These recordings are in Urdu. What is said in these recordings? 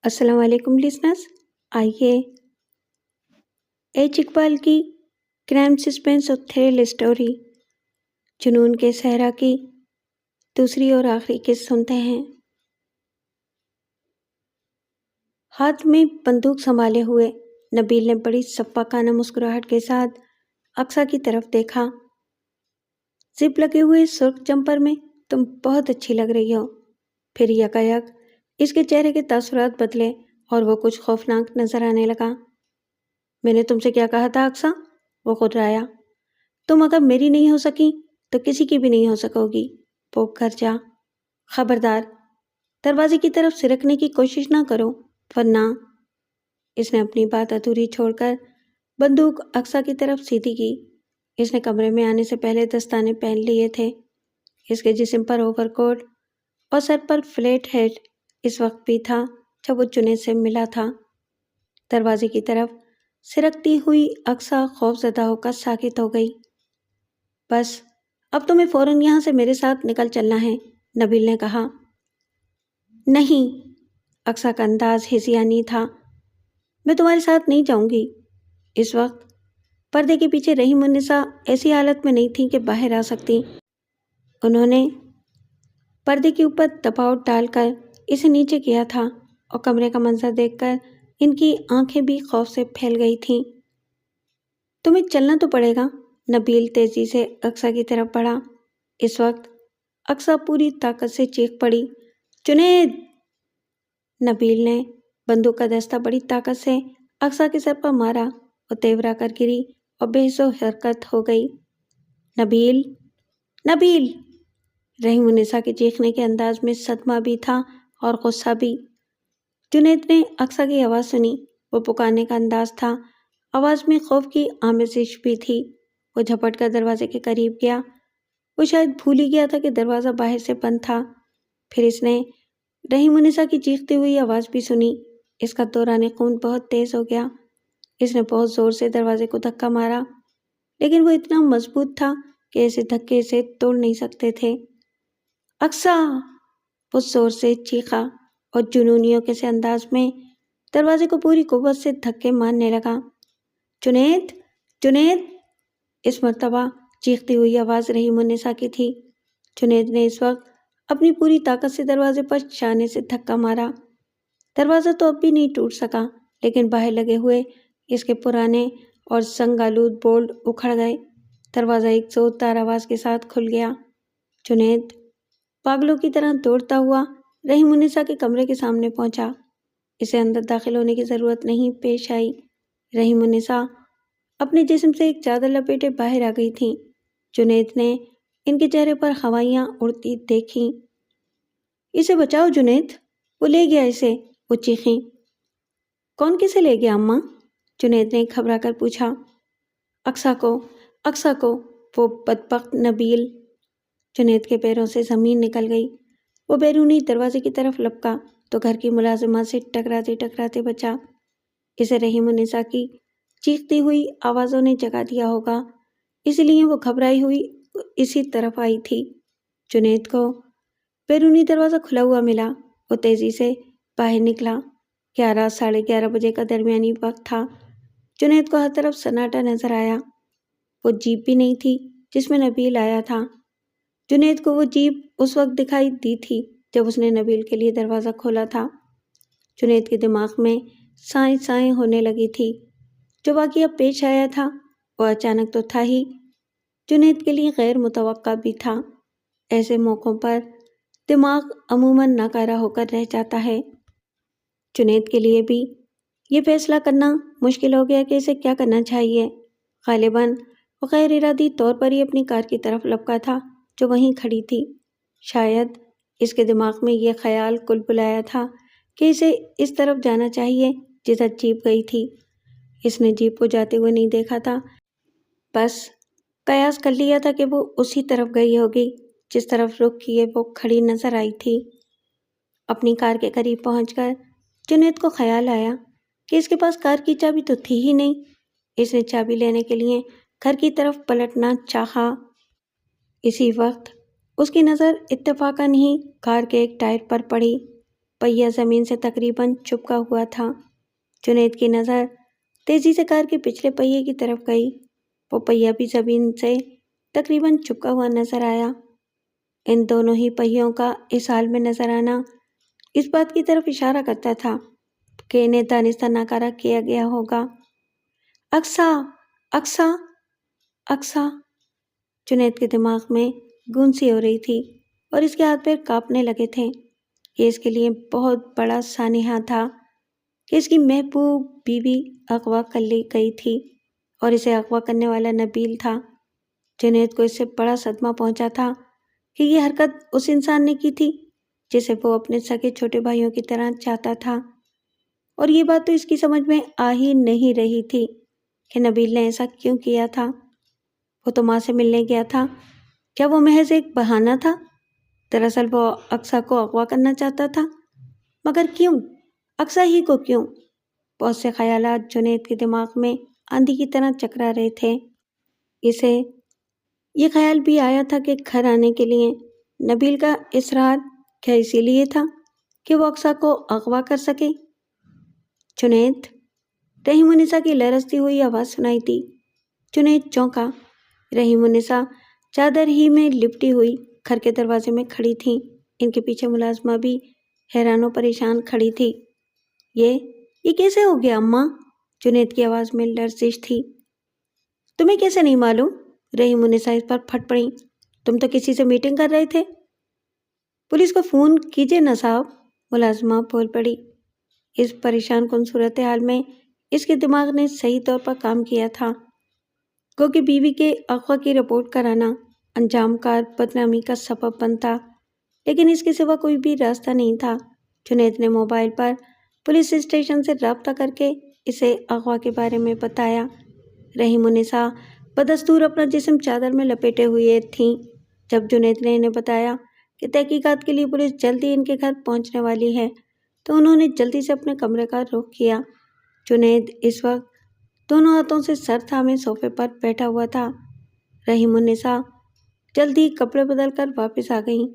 السلام علیکم لسنرز، آئیے ایچ اقبال کی کرائم سسپینس اور تھرل اسٹوری جنون کے صحرا کی دوسری اور آخری قسط سنتے ہیں۔ ہاتھ میں بندوق سنبھالے ہوئے نبیل نے بڑی سفاکانہ مسکراہٹ کے ساتھ اقصیٰ کی طرف دیکھا۔ زپ لگے ہوئے سرخ جمپر میں تم بہت اچھی لگ رہی ہو۔ پھر یکایک اس کے چہرے کے تاثرات بدلے اور وہ کچھ خوفناک نظر آنے لگا۔ میں نے تم سے کیا کہا تھا اقصیٰ؟ وہ خدرایا۔ تم اگر میری نہیں ہو سکی تو کسی کی بھی نہیں ہو سکو گی۔ پوک کر جا۔ خبردار، دروازے کی طرف سرکنے کی کوشش نہ کرو ورنہ۔ اس نے اپنی بات ادھوری چھوڑ کر بندوق اقصیٰ کی طرف سیدھی کی۔ اس نے کمرے میں آنے سے پہلے دستانے پہن لیے تھے۔ اس کے جسم پر اوور کوٹ اور سر پر فلیٹ ہیڈ اس وقت بھی تھا جب وہ جنید سے ملا تھا۔ دروازے کی طرف سرکتی ہوئی اقصیٰ خوف زدہ ہو کر ساکت ہو گئی۔ بس اب تمہیں فوراً یہاں سے میرے ساتھ نکل چلنا ہے، نبیل نے کہا۔ نہیں، اقصیٰ کا انداز ہذیانی تھا۔ میں تمہارے ساتھ نہیں جاؤں گی۔ اس وقت پردے کے پیچھے رحیم النساء ایسی حالت میں نہیں تھیں کہ باہر آ سکتی۔ انہوں نے پردے کے اوپر دباؤ ڈال کر اسے نیچے کیا تھا اور کمرے کا منظر دیکھ کر ان کی آنکھیں بھی خوف سے پھیل گئی تھیں۔ تمہیں چلنا تو پڑے گا۔ نبیل تیزی سے اقصیٰ کی طرف بڑھا۔ اس وقت اقصیٰ پوری طاقت سے چیخ پڑی، جنید! نبیل نے بندوق کا دستہ بڑی طاقت سے اقصیٰ کے سر پر مارا اور تیورا کر گری اور بے حس و حرکت ہو گئی۔ نبیل! نبیل! رحیم النساء کے چیخنے کے انداز میں صدمہ بھی تھا اور غصہ بھی۔ جنید نے اقصیٰ کی آواز سنی۔ وہ پکارنے کا انداز تھا، آواز میں خوف کی آمیزش بھی تھی۔ وہ جھپٹ کر دروازے کے قریب گیا۔ وہ شاید بھول ہی گیا تھا کہ دروازہ باہر سے بند تھا۔ پھر اس نے رحیم النساء کی چیختی ہوئی آواز بھی سنی۔ اس کا دوران خون بہت تیز ہو گیا۔ اس نے بہت زور سے دروازے کو دھکا مارا، لیکن وہ اتنا مضبوط تھا کہ ایسے دھکے اسے توڑ نہیں سکتے تھے۔ اقصیٰ! وہ زور سے چیخا اور جنونیوں کے سے انداز میں دروازے کو پوری قوت سے دھکے مارنے لگا۔ جنید! جنید! اس مرتبہ چیختی ہوئی آواز رحیم النساء کی تھی۔ جنید نے اس وقت اپنی پوری طاقت سے دروازے پر شانے سے دھکا مارا۔ دروازہ تو اب بھی نہیں ٹوٹ سکا، لیکن باہر لگے ہوئے اس کے پرانے اور زنگ آلود بولٹ اکھڑ گئے۔ دروازہ ایک زوردار آواز کے ساتھ کھل گیا۔ جنید پاگلوں کی طرح دوڑتا ہوا رحیم النساء کے کمرے کے سامنے پہنچا۔ اسے اندر داخل ہونے کی ضرورت نہیں پیش آئی۔ رحیم النساء اپنے جسم سے ایک چادر لپیٹے باہر آ گئی تھیں۔ جنید نے ان کے چہرے پر ہوائیاں اڑتی دیکھیں۔ اسے بچاؤ جنید! وہ لے گیا اسے! وہ چیخیں۔ کون کسے لے گیا اماں؟ جنید نے گھبرا کر پوچھا۔ اقصیٰ کو، اقصیٰ کو، وہ بدبخت نبیل! جنید کے پیروں سے زمین نکل گئی۔ وہ بیرونی دروازے کی طرف لپکا تو گھر کی ملازمہ سے ٹکراتے ٹکراتے بچا۔ اسے رحیم النساء کی چیختی ہوئی آوازوں نے جگا دیا ہوگا، اس لیے وہ گھبرائی ہوئی اسی طرف آئی تھی۔ جنید کو بیرونی دروازہ کھلا ہوا ملا۔ وہ تیزی سے باہر نکلا۔ 11 ساڑھے 11 بجے کا درمیانی وقت تھا۔ جنید کو ہر طرف سناٹا نظر آیا۔ وہ جیپ بھی نہیں تھی جس میں نبیل آیا تھا۔ جنید کو وہ جیپ اس وقت دکھائی دی تھی جب اس نے نبیل کے لیے دروازہ کھولا تھا۔ جنید کے دماغ میں سائیں سائیں ہونے لگی تھی۔ جو واقعہ پیش آیا تھا وہ اچانک تو تھا ہی، جنید کے لیے غیر متوقع بھی تھا۔ ایسے موقعوں پر دماغ عموماً ناکارہ ہو کر رہ جاتا ہے۔ جنید کے لیے بھی یہ فیصلہ کرنا مشکل ہو گیا کہ اسے کیا کرنا چاہیے۔ غالباً وہ غیر ارادی طور پر ہی اپنی کار کی طرف لپکا تھا جو وہیں کھڑی تھی۔ شاید اس کے دماغ میں یہ خیال کل بلایا تھا کہ اسے اس طرف جانا چاہیے جدھر جیپ گئی تھی۔ اس نے جیپ کو جاتے ہوئے نہیں دیکھا تھا، بس قیاس کر لیا تھا کہ وہ اسی طرف گئی ہوگی جس طرف رخ کیے وہ کھڑی نظر آئی تھی۔ اپنی کار کے قریب پہنچ کر جنید کو خیال آیا کہ اس کے پاس کار کی چابی تو تھی ہی نہیں۔ اس نے چابی لینے کے لیے گھر کی طرف پلٹنا چاہا۔ اسی وقت اس کی نظر اتفاقاً ہی کار کے ایک ٹائر پر پڑی۔ پہیا زمین سے تقریباً چپکا ہوا تھا۔ جنید کی نظر تیزی سے کار کے پچھلے پہیے کی طرف گئی۔ وہ پہیا بھی زمین سے تقریباً چپکا ہوا نظر آیا۔ ان دونوں ہی پہیوں کا اس حال میں نظر آنا اس بات کی طرف اشارہ کرتا تھا کہ انہیں دانستہ ناکارہ کیا گیا ہوگا۔ اقصیٰ، اقصیٰ، اقصیٰ! جنید کے دماغ میں گونج سی ہو رہی تھی اور اس کے ہاتھ پیر کانپنے لگے تھے۔ یہ اس کے لیے بہت بڑا سانحہ تھا کہ اس کی محبوب بیوی اغوا کر لی گئی تھی اور اسے اغوا کرنے والا نبیل تھا۔ جنید کو اس سے بڑا صدمہ پہنچا تھا کہ یہ حرکت اس انسان نے کی تھی جسے وہ اپنے سگے چھوٹے بھائیوں کی طرح چاہتا تھا، اور یہ بات تو اس کی سمجھ میں آ ہی نہیں رہی تھی کہ نبیل نے ایسا کیوں کیا تھا۔ وہ تو ماں سے ملنے گیا تھا، کیا وہ محض ایک بہانہ تھا؟ دراصل وہ اقصیٰ کو اغوا کرنا چاہتا تھا، مگر کیوں؟ اقصیٰ ہی کو کیوں؟ بہت سے خیالات جنید کے دماغ میں آندھی کی طرح چکرا رہے تھے۔ اسے یہ خیال بھی آیا تھا کہ گھر آنے کے لیے نبیل کا اصرار کیا اسی لیے تھا کہ وہ اقصیٰ کو اغوا کر سکے؟ جنید! رحیم النساء کی لرزتی ہوئی آواز سنائی دی۔ جنید چونکا۔ رحیم النساء چادر ہی میں لپٹی ہوئی گھر کے دروازے میں کھڑی تھیں۔ ان کے پیچھے ملازمہ بھی حیران و پریشان کھڑی تھی۔ یہ کیسے ہو گیا اماں؟ جنید کی آواز میں لرزش تھی۔ تمہیں کیسے نہیں معلوم؟ رحیم النساء اس پر پھٹ پڑیں۔ تم تو کسی سے میٹنگ کر رہے تھے۔ پولیس کو فون کیجیے نا صاحب، ملازمہ بول پڑی۔ اس پریشان کن صورتحال میں اس کے دماغ نے صحیح طور پر کام کیا تھا۔ گو کہ بیوی کے اغوا کی رپورٹ کرانا انجام کار بدنامی کا سبب بنتا، لیکن اس کے سوا کوئی بھی راستہ نہیں تھا۔ جنید نے موبائل پر پولیس اسٹیشن سے رابطہ کر کے اسے اغوا کے بارے میں بتایا۔ رحیم النساء بدستور اپنا جسم چادر میں لپیٹے ہوئے تھیں۔ جب جنید نے انہیں بتایا کہ تحقیقات کے لیے پولیس جلدی ان کے گھر پہنچنے والی ہے تو انہوں نے جلدی سے اپنے کمرے کا رخ کیا۔ جنید اس وقت دونوں ہاتھوں سے سر تھامے صوفے پر بیٹھا ہوا تھا۔ رحیم النساء جلدی کپڑے بدل کر واپس آ گئیں۔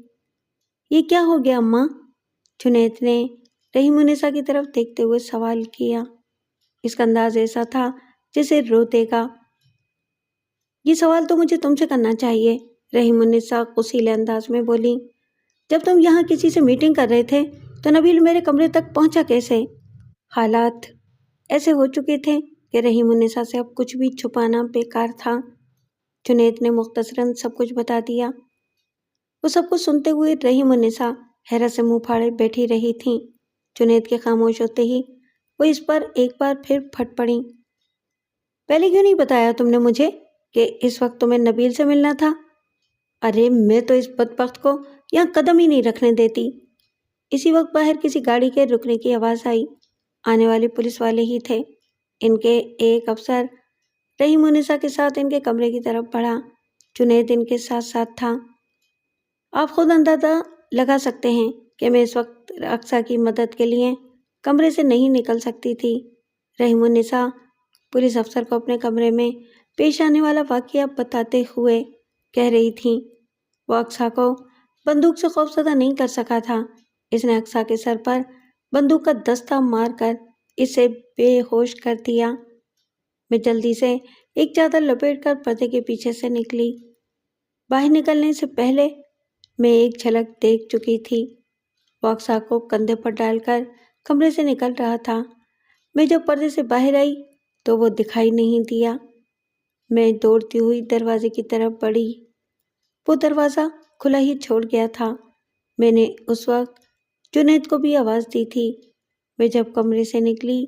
یہ کیا ہو گیا اماں؟ جنید نے رحیم النساء کی طرف دیکھتے ہوئے سوال کیا۔ اس کا انداز ایسا تھا جسے رو دے گا۔ یہ سوال تو مجھے تم سے کرنا چاہیے، رحیم النساء غصیلے انداز میں بولی۔ جب تم یہاں کسی سے میٹنگ کر رہے تھے تو نبیل میرے کمرے تک پہنچا کیسے؟ حالات ایسے ہو چکے تھے کہ رحیم النساء سے اب کچھ بھی چھپانا بیکار تھا۔ جنید نے مختصراً سب کچھ بتا دیا۔ وہ سب کچھ سنتے ہوئے رحیم النساء حیرت سے منہ پھاڑے بیٹھی رہی تھیں۔ جنید کے خاموش ہوتے ہی وہ اس پر ایک بار پھر پھٹ پڑیں۔ پہلے کیوں نہیں بتایا تم نے مجھے کہ اس وقت تمہیں نبیل سے ملنا تھا؟ ارے میں تو اس بدبخت کو یہاں قدم ہی نہیں رکھنے دیتی۔ اسی وقت باہر کسی گاڑی کے رکنے کی آواز آئی۔ آنے والے پولیس والے ہی تھے۔ ان کے ایک افسر رحیم النساء کے ساتھ ان کے کمرے کی طرف بڑھا۔ جنید ان کے ساتھ ساتھ تھا۔ آپ خود اندازہ لگا سکتے ہیں کہ میں اس وقت اقصیٰ کی مدد کے لیے کمرے سے نہیں نکل سکتی تھی۔ رحیم النساء پولیس افسر کو اپنے کمرے میں پیش آنے والا واقعہ بتاتے ہوئے کہہ رہی تھیں۔ وہ اقصیٰ کو بندوق سے خوفزدہ نہیں کر سکا تھا۔ اس نے اقصیٰ کے سر پر بندوق کا دستہ مار کر اسے بے ہوش کر دیا۔ میں جلدی سے ایک چادر لپیٹ کر پردے کے پیچھے سے نکلی۔ باہر نکلنے سے پہلے میں ایک جھلک دیکھ چکی تھی۔ وہ اقصیٰ کو کندھے پر ڈال کر کمرے سے نکل رہا تھا۔ میں جب پردے سے باہر آئی تو وہ دکھائی نہیں دیا۔ میں دوڑتی ہوئی دروازے کی طرف بڑھی۔ وہ دروازہ کھلا ہی چھوڑ گیا تھا۔ میں نے اس وقت جنید کو بھی آواز دی تھی۔ میں جب کمرے سے نکلی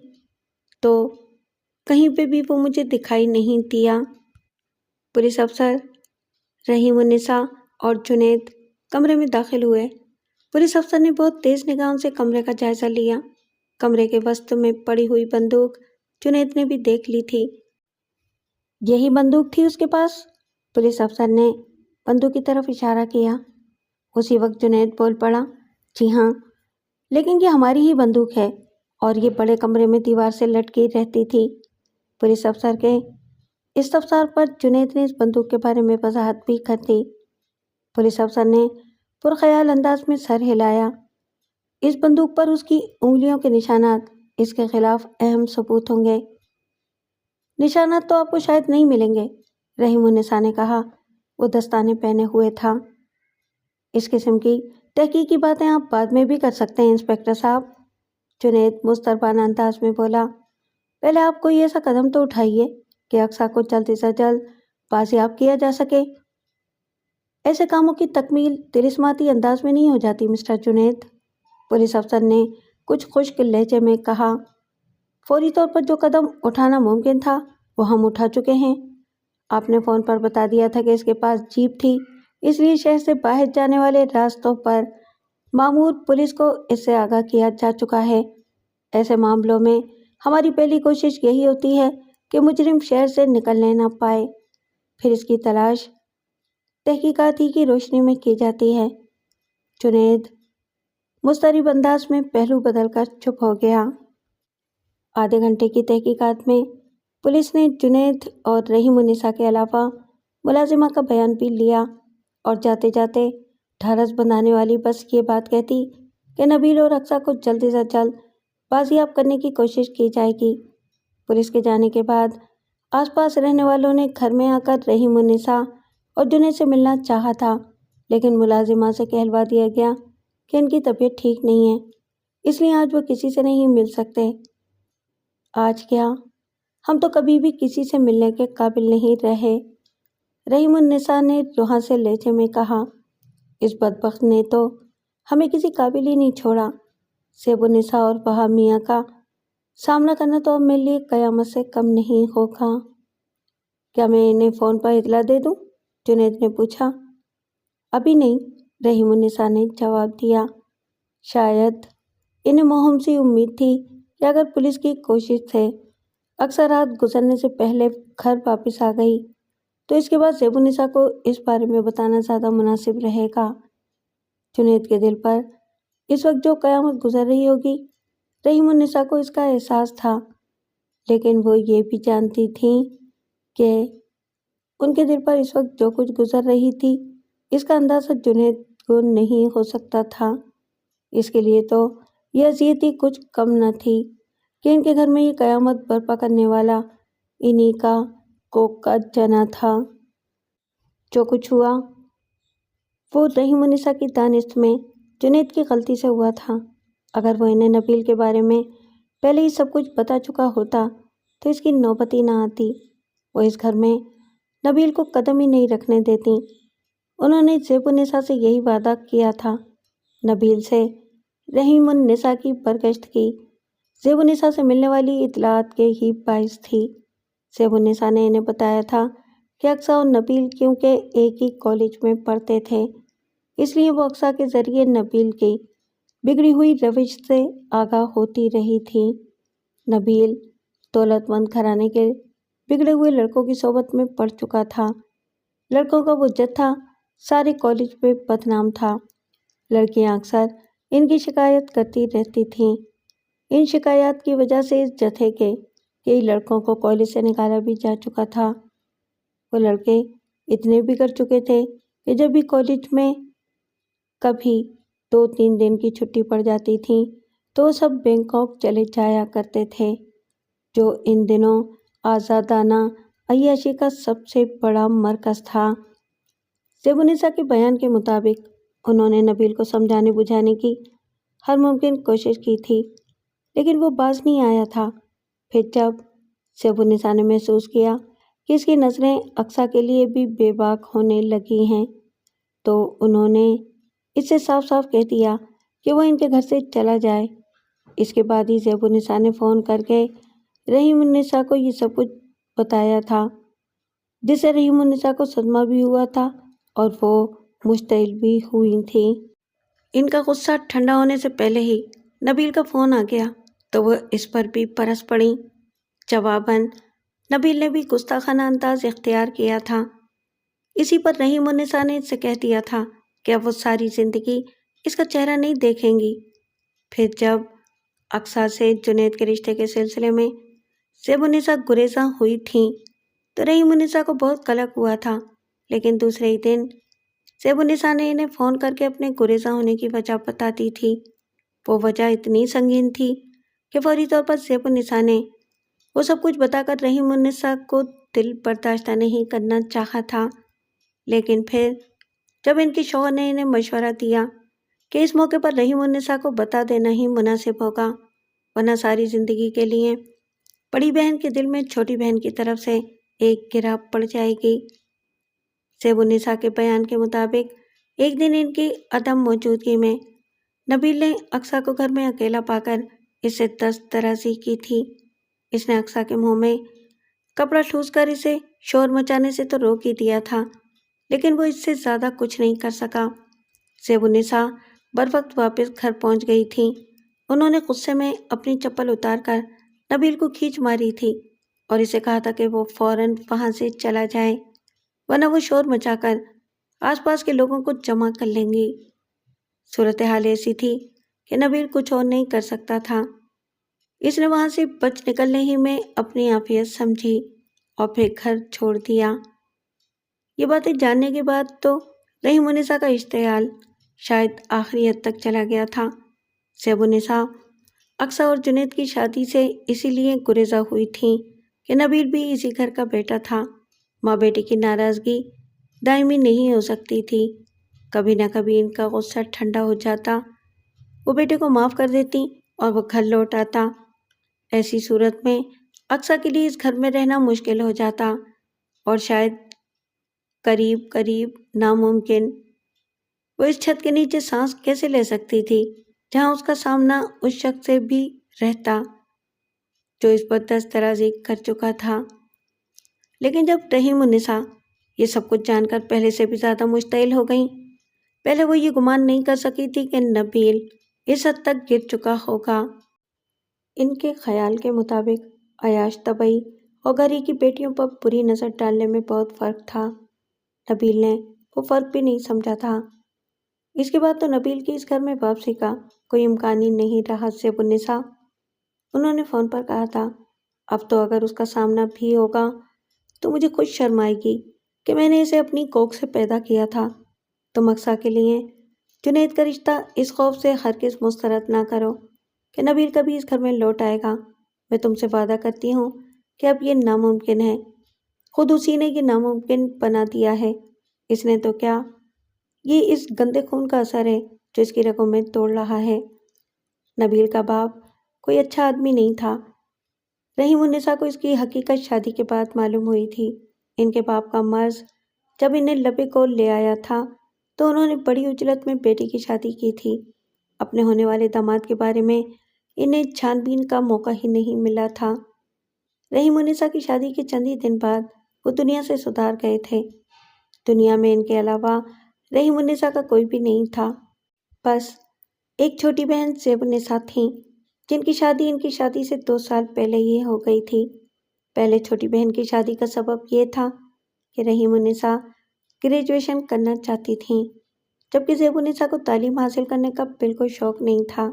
تو کہیں پہ بھی وہ مجھے دکھائی نہیں دیا۔ پولیس افسر رحیم النساء اور جنید کمرے میں داخل ہوئے۔ پولیس افسر نے بہت تیز نگاہوں سے کمرے کا جائزہ لیا۔ کمرے کے وسط میں پڑی ہوئی بندوق جنید نے بھی دیکھ لی تھی۔ یہی بندوق تھی اس کے پاس؟ پولیس افسر نے بندوق کی طرف اشارہ کیا۔ اسی وقت جنید بول پڑا، جی ہاں، لیکن یہ ہماری ہی بندوق ہے اور یہ بڑے کمرے میں دیوار سے لٹکی رہتی تھی۔ پولیس افسر کے استفسار پر جنید نے اس بندوق کے بارے میں وضاحت بھی کر دی۔ پولیس افسر نے پرخیال انداز میں سر ہلایا۔ اس بندوق پر اس کی انگلیوں کے نشانات اس کے خلاف اہم ثبوت ہوں گے۔ نشانات تو آپ کو شاید نہیں ملیں گے، رحیم النساء نے کہا۔ وہ دستانے پہنے ہوئے تھا۔ اس قسم کی تحقیقی باتیں آپ بعد میں بھی کر سکتے ہیں انسپکٹر صاحب، جنید مستربانہ انداز میں بولا۔ پہلے آپ کوئی ایسا قدم تو اٹھائیے کہ اقصیٰ کو جلد سے جلد بازیاب کیا جا سکے۔ ایسے کاموں کی تکمیل طلسماتی انداز میں نہیں ہو جاتی مسٹر جنید، پولیس افسر نے کچھ خشک لہجے میں کہا۔ فوری طور پر جو قدم اٹھانا ممکن تھا وہ ہم اٹھا چکے ہیں۔ آپ نے فون پر بتا دیا تھا کہ اس کے پاس جیپ تھی، اس لیے شہر سے باہر جانے والے راستوں پر مامور پولیس کو اس سے آگاہ کیا جا چکا ہے۔ ایسے معاملوں میں ہماری پہلی کوشش یہی ہوتی ہے کہ مجرم شہر سے نکلنے نہ پائے، پھر اس کی تلاش تحقیقات ہی کی روشنی میں کی جاتی ہے۔ جنید مضطرب انداز میں پہلو بدل کر چپ ہو گیا۔ آدھے گھنٹے کی تحقیقات میں پولیس نے جنید اور رحیم النساء کے علاوہ ملازمہ کا بیان بھی لیا اور جاتے جاتے ڈھارس بندھانے والی بس یہ بات کہتی کہ نبیل اور اقصیٰ کو جلد سے جلد بازیاب کرنے کی کوشش کی جائے گی۔ پولیس کے جانے کے بعد آس پاس رہنے والوں نے گھر میں آ کر رحیم النساء اور جنید سے ملنا چاہا تھا، لیکن ملازمہ سے کہلوا دیا گیا کہ ان کی طبیعت ٹھیک نہیں ہے، اس لیے آج وہ کسی سے نہیں مل سکتے۔ آج کیا؟ ہم تو کبھی بھی کسی سے ملنے کے قابل نہیں رہے، رحیم النساء نے روحاں سے لہجے میں کہا۔ اس بدبخت نے تو ہمیں کسی قابل ہی نہیں چھوڑا۔ زیب النساء اور بہا میاں کا سامنا کرنا تو اب میرے لیے قیامت سے کم نہیں ہوگا۔ کیا میں انہیں فون پر اطلاع دے دوں؟ جنید نے پوچھا۔ ابھی نہیں، رحیم النساء نے جواب دیا۔ شاید انہیں موہم سی امید تھی کہ اگر پولیس کی کوشش سے اکثر رات گزرنے سے پہلے گھر واپس آ گئی تو اس کے بعد زیب النساء کو اس بارے میں بتانا زیادہ مناسب رہے گا۔ جنید کے دل پر اس وقت جو قیامت گزر رہی ہوگی، رحیم النساء کو اس کا احساس تھا، لیکن وہ یہ بھی جانتی تھیں کہ ان کے دل پر اس وقت جو کچھ گزر رہی تھی اس کا اندازہ جنید کو نہیں ہو سکتا تھا۔ اس کے لیے تو یہ اذیت ہی کچھ کم نہ تھی کہ ان کے گھر میں یہ قیامت برپا کرنے والا انہی کا کوک کا جنا تھا۔ جو کچھ ہوا وہ رحیم النساء کی دانست میں جنید کی غلطی سے ہوا تھا۔ اگر وہ انہیں نبیل کے بارے میں پہلے ہی سب کچھ بتا چکا ہوتا تو اس کی نوبت ہی نہ آتی۔ وہ اس گھر میں نبیل کو قدم ہی نہیں رکھنے دیتی۔ انہوں نے زیب النساء سے یہی وعدہ کیا تھا۔ نبیل سے رحیم النساء کی برگشت کی زیب النساء سے ملنے والی اطلاعات کے ہی باعث تھی۔ زیب النساء نے انہیں بتایا تھا کہ اقصیٰ اور نبیل کیونکہ ایک ہی کالج میں پڑھتے تھے، اس لیے وہ اقصیٰ کے ذریعے نبیل کی بگڑی ہوئی روش سے آگاہ ہوتی رہی تھی۔ نبیل دولت مند گھرانے کے بگڑے ہوئے لڑکوں کی صحبت میں پڑ چکا تھا۔ لڑکوں کا وہ جتھا سارے کالج میں بدنام تھا۔ لڑکیاں اکثر ان کی شکایت کرتی رہتی تھیں۔ ان شکایات کی وجہ سے اس جتھے کے کئی لڑکوں کو کالج سے نکالا بھی جا چکا تھا۔ وہ لڑکے اتنے بگڑ چکے تھے کہ جب بھی کالج میں کبھی 2-3 دن کی چھٹی پڑ جاتی تھی تو وہ سب بینکاک چلے جایا کرتے تھے، جو ان دنوں آزادانہ عیاشی کا سب سے بڑا مرکز تھا۔ زیب النساء کے بیان کے مطابق انہوں نے نبیل کو سمجھانے بجھانے کی ہر ممکن کوشش کی تھی، لیکن وہ باز نہیں آیا تھا۔ پھر جب زیب النساء نے محسوس کیا کہ اس کی نظریں اقصیٰ کے لیے بھی بے باک ہونے لگی ہیں تو انہوں نے اس سے صاف صاف کہہ دیا کہ وہ ان کے گھر سے چلا جائے۔ اس کے بعد ہی زیب النساء نے فون کر کے رحیم النساء کو یہ سب کچھ بتایا تھا، جس سے رحیم النساء کو صدمہ بھی ہوا تھا اور وہ مشتعل بھی ہوئی تھیں۔ ان کا غصہ ٹھنڈا ہونے سے پہلے ہی نبیل کا فون آ گیا تو وہ اس پر بھی برس پڑیں۔ جواباً نبیل نے بھی گستاخانہ انداز اختیار کیا تھا۔ اسی پر رحیم النساء نے اس سے کہہ دیا تھا کہ اب وہ ساری زندگی اس کا چہرہ نہیں دیکھیں گی۔ پھر جب اقصیٰ سے جنید کے رشتے کے سلسلے میں زیب النساء گریزاں ہوئی تھیں تو رحیم النساء کو بہت قلق ہوا تھا، لیکن دوسرے ہی دن زیب النساء نے انہیں فون کر کے اپنے گریزاں ہونے کی وجہ بتا دی تھی۔ وہ وجہ اتنی سنگین تھی کہ فوری طور پر سیف النساء نے وہ سب کچھ بتا کر رحیم النساء کو دل برداشتہ نہیں کرنا چاہا تھا، لیکن پھر جب ان کے شوہر نے انہیں مشورہ دیا کہ اس موقع پر رحیم النساء کو بتا دینا ہی مناسب ہوگا، ورنہ ساری زندگی کے لیے بڑی بہن کے دل میں چھوٹی بہن کی طرف سے ایک گرہ پڑ جائے گی۔ سیب النساء کے بیان کے مطابق ایک دن ان کی عدم موجودگی میں نبیل نے اقصیٰ کو گھر میں اکیلا پا کر اس سے دست درازی کی تھی۔ اس نے اقصیٰ کے منہ میں کپڑا ٹھوس کر اسے شور مچانے سے تو روک ہی دیا تھا، لیکن وہ اس سے زیادہ کچھ نہیں کر سکا۔ سیب النساء بروقت واپس گھر پہنچ گئی تھیں۔ انہوں نے غصے میں اپنی چپل اتار کر نبیل کو کھینچ ماری تھی اور اسے کہا تھا کہ وہ فوراً وہاں سے چلا جائے، ورنہ وہ شور مچا کر آس پاس کے لوگوں کو جمع کر لیں گی۔ صورتحال ایسی تھی کہ نبیل کچھ اور نہیں کر سکتا تھا۔ اس نے وہاں سے بچ نکلنے ہی میں اپنی عافیت سمجھی اور پھر گھر چھوڑ دیا۔ یہ باتیں جاننے کے بعد تو رحیم النساء کا اشتعال شاید آخری حد تک چلا گیا تھا۔ سیب النساء اقصیٰ اور جنید کی شادی سے اسی لیے گریزہ ہوئی تھیں کہ نبیل بھی اسی گھر کا بیٹا تھا۔ ماں بیٹی کی ناراضگی دائمی نہیں ہو سکتی تھی، کبھی نہ کبھی ان کا غصہ ٹھنڈا ہو جاتا، وہ بیٹے کو معاف کر دیتی اور وہ گھر لوٹ آتا۔ ایسی صورت میں اقصیٰ کے لیے اس گھر میں رہنا مشکل ہو جاتا اور شاید قریب ناممکن۔ وہ اس چھت کے نیچے سانس کیسے لے سکتی تھی جہاں اس کا سامنا اس شخص سے بھی رہتا جو اس پر دست درازی کر چکا تھا۔ لیکن جب رحیم النساء یہ سب کچھ جان کر پہلے سے بھی زیادہ مشتعل ہو گئیں، پہلے وہ یہ گمان نہیں کر سکی تھی کہ نبیل اس حد تک گر چکا ہوگا۔ ان کے خیال کے مطابق عیاش طبعی اور گھر ہی کی بیٹیوں پر بری نظر ڈالنے میں بہت فرق تھا۔ نبیل نے وہ فرق بھی نہیں سمجھا تھا۔ اس کے بعد تو نبیل کی اس گھر میں واپسی کا کوئی امکان ہی نہیں رہا۔ سیب النساء انہوں نے فون پر کہا تھا، اب تو اگر اس کا سامنا بھی ہوگا تو مجھے خود شرم آئے گی کہ میں نے اسے اپنی کوکھ سے پیدا کیا تھا۔ تم اقصیٰ کے لیے جنید کا رشتہ اس خوف سے ہرگز مسترد نہ کرو کہ نبیل کبھی اس گھر میں لوٹ آئے گا۔ میں تم سے وعدہ کرتی ہوں کہ اب یہ ناممکن ہے، خود اسی نے یہ ناممکن بنا دیا ہے۔ اس نے تو کیا، یہ اس گندے خون کا اثر ہے جو اس کی رگوں میں دوڑ رہا ہے۔ نبیل کا باپ کوئی اچھا آدمی نہیں تھا۔ رحیم النساء کو اس کی حقیقت شادی کے بعد معلوم ہوئی تھی۔ ان کے باپ کا مرض جب انہیں لبے کو لے آیا تھا تو انہوں نے بڑی عجلت میں بیٹی کی شادی کی تھی۔ اپنے ہونے والے داماد کے بارے میں انہیں چھان بین کا موقع ہی نہیں ملا تھا۔ رحیم النساء کی شادی کے چند ہی دن بعد وہ دنیا سے سدھار گئے تھے۔ دنیا میں ان کے علاوہ رحیم النساء کا کوئی بھی نہیں تھا، بس ایک چھوٹی بہن زیب النساء تھیں جن کی شادی ان کی شادی سے 2 سال پہلے ہی ہو گئی تھی۔ پہلے چھوٹی بہن کی شادی کا سبب یہ تھا کہ رحیم النساء گریجویشن کرنا چاہتی تھیں، جبکہ زیب النساء کو تعلیم حاصل کرنے کا بالکل شوق نہیں تھا۔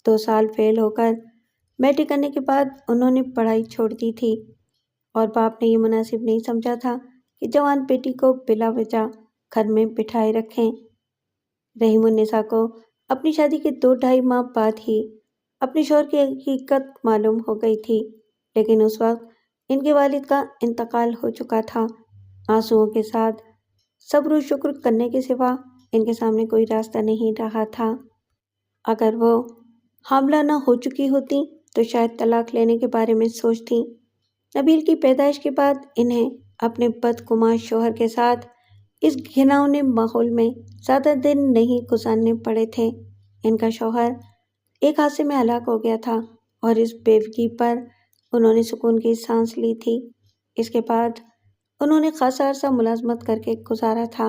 2 سال فیل ہو کر میٹرک کرنے کے بعد انہوں نے پڑھائی چھوڑ دی تھی اور باپ نے یہ مناسب نہیں سمجھا تھا کہ جوان بیٹی کو بلا وجہ گھر میں بٹھائے رکھیں۔ رحیم النساء کو اپنی شادی کے 2-2.5 ماہ بعد ہی اپنے شوہر کی حقیقت معلوم ہو گئی تھی، لیکن اس وقت ان کے والد کا انتقال ہو چکا تھا۔ آنسوؤں کے ساتھ صبر و شکر کرنے کے سوا ان کے سامنے کوئی راستہ نہیں رہا تھا۔ اگر وہ حاملہ نہ ہو چکی ہوتی تو شاید طلاق لینے کے بارے میں سوچتی۔ نبیل کی پیدائش کے بعد انہیں اپنے بدگمان شوہر کے ساتھ اس گھناؤنے ماحول میں زیادہ دن نہیں گزارنے پڑے تھے۔ ان کا شوہر ایک حادثے میں ہلاک ہو گیا تھا اور اس بیوگی پر انہوں نے سکون کی سانس لی تھی۔ اس کے بعد انہوں نے خاصا عرصہ ملازمت کر کے گزارا تھا۔